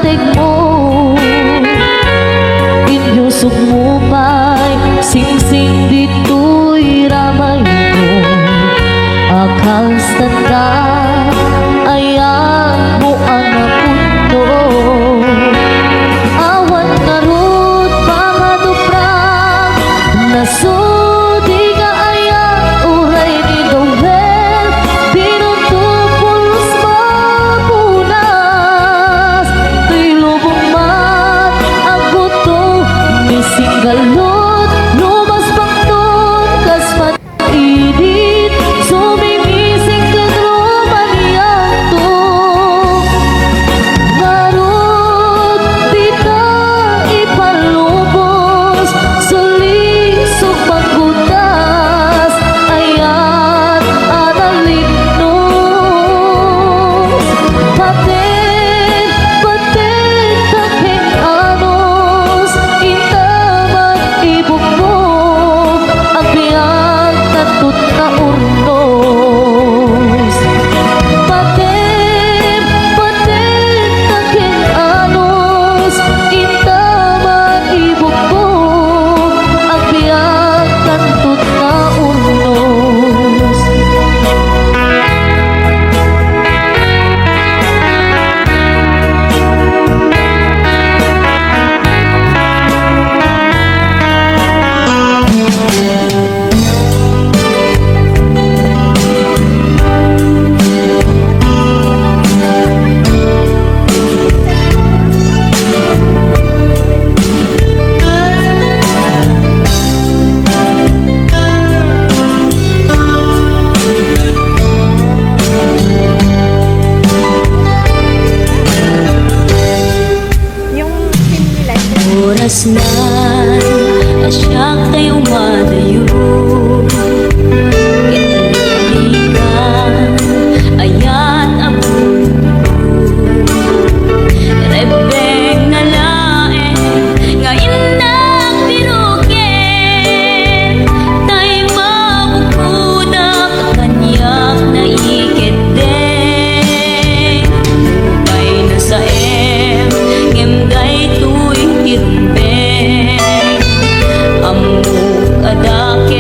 datig mo. Inyusok mo pa'y sing-sing dito'y ramay ko. Akal tanda, ayan mo ang napunto. Awan na ro't mga duprang, nasudi ka ayan, uray ni Dowel, pinutupulos mapunas. Tuy lubong mat, ang buto, may singgalot, lumas pangton, kas idit, sumimising ka rumaniyanto. Narod, di ka ipalubos, sulisok pagbutas, ayan analignos. Paten, paten, taking anos, intaman ibog mo, ang biyag tatut na urnos. Paten, paten, taking anos, intaman ibog mo, ang biyag tatut na urnos. Yung film nila, Oras na asya kayo madayo. Itiniligan, ayan ang mundo. Rebeng na laeng, ngayon nagbirukin. Tayo mabukudak, kanyak na ikiteng. Kay na sa ngem day tuwing tirumbeng, amok adake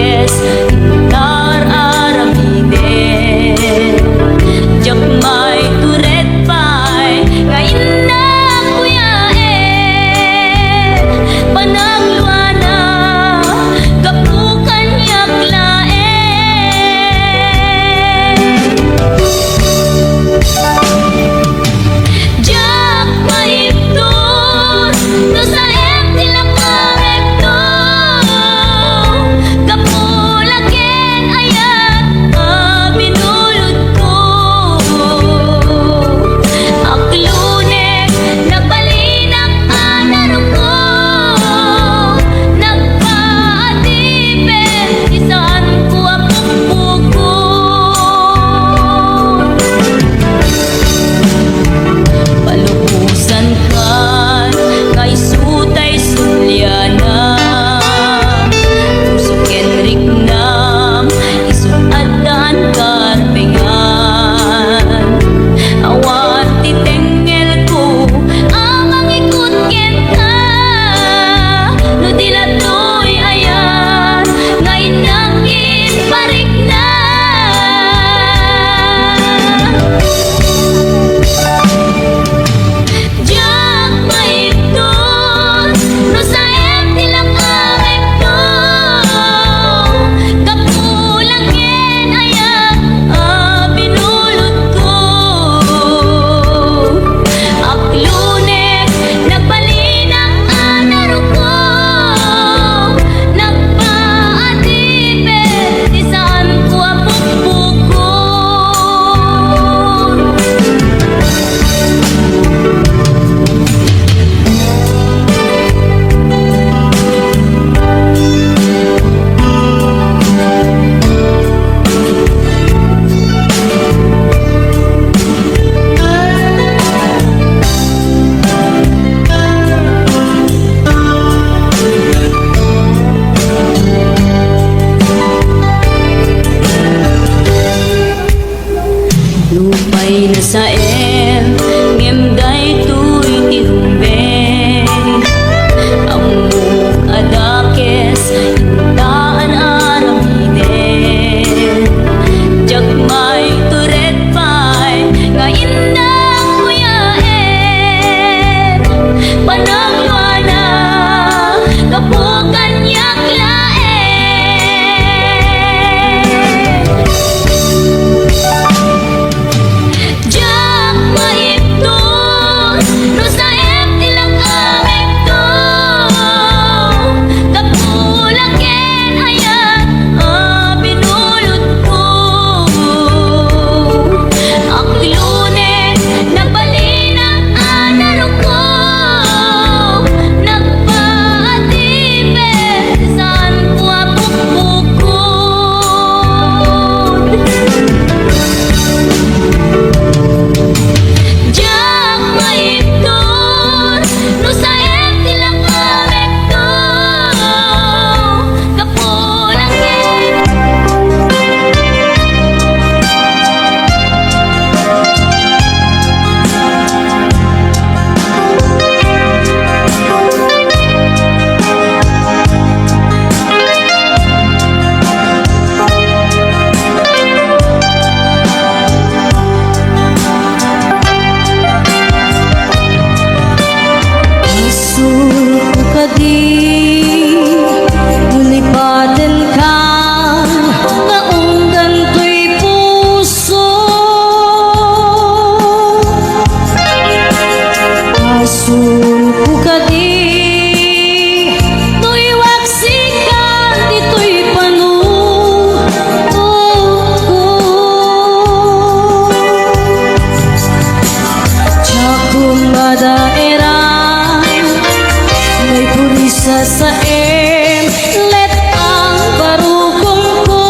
sasaem let ang barugong ko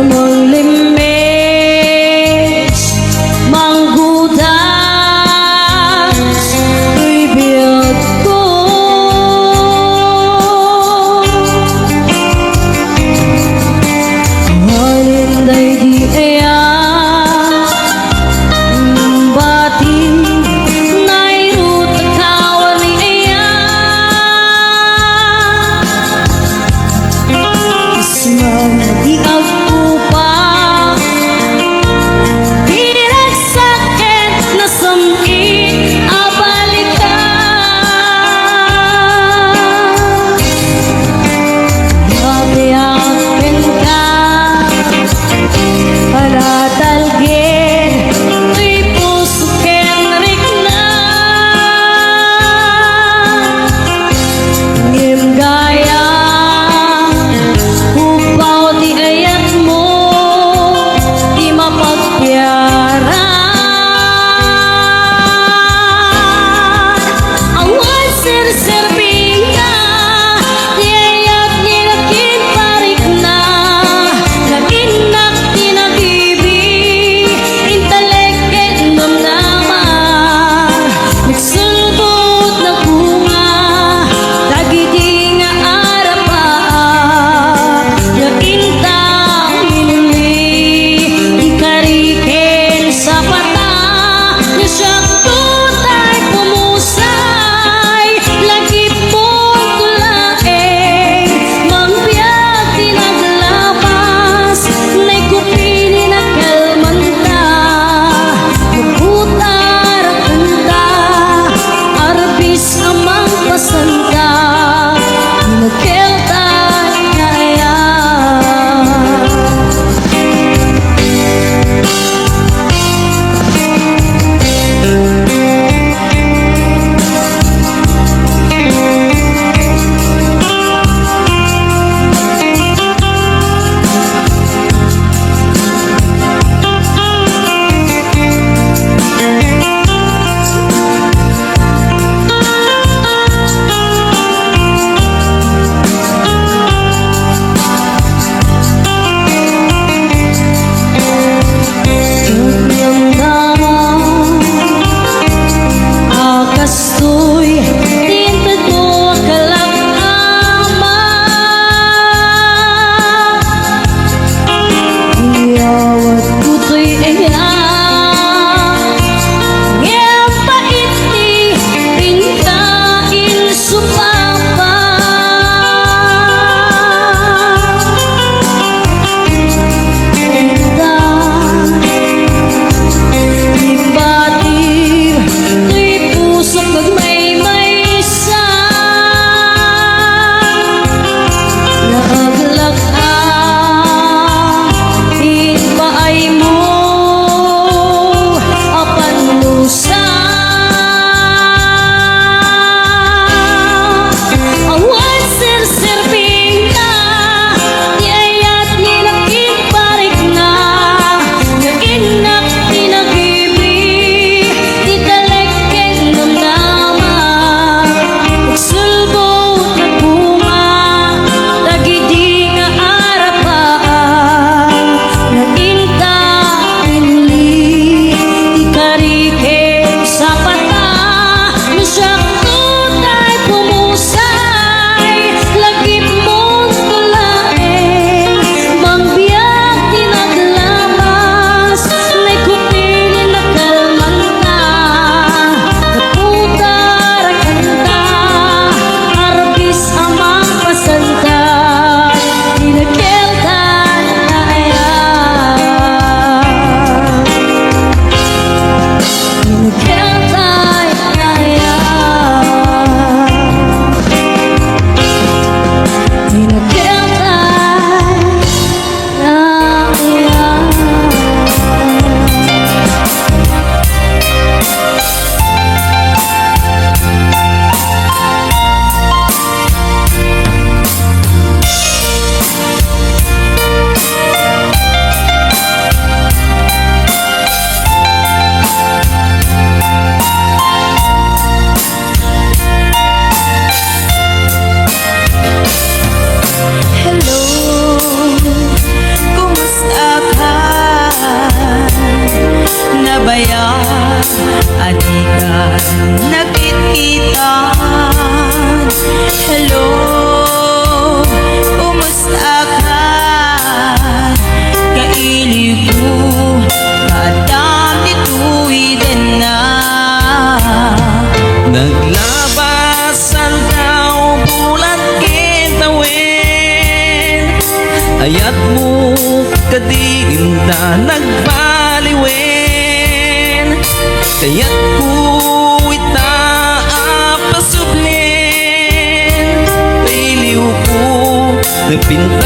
among limes manggudas ibiyag ko halinday di aya batin nairut ka Pinta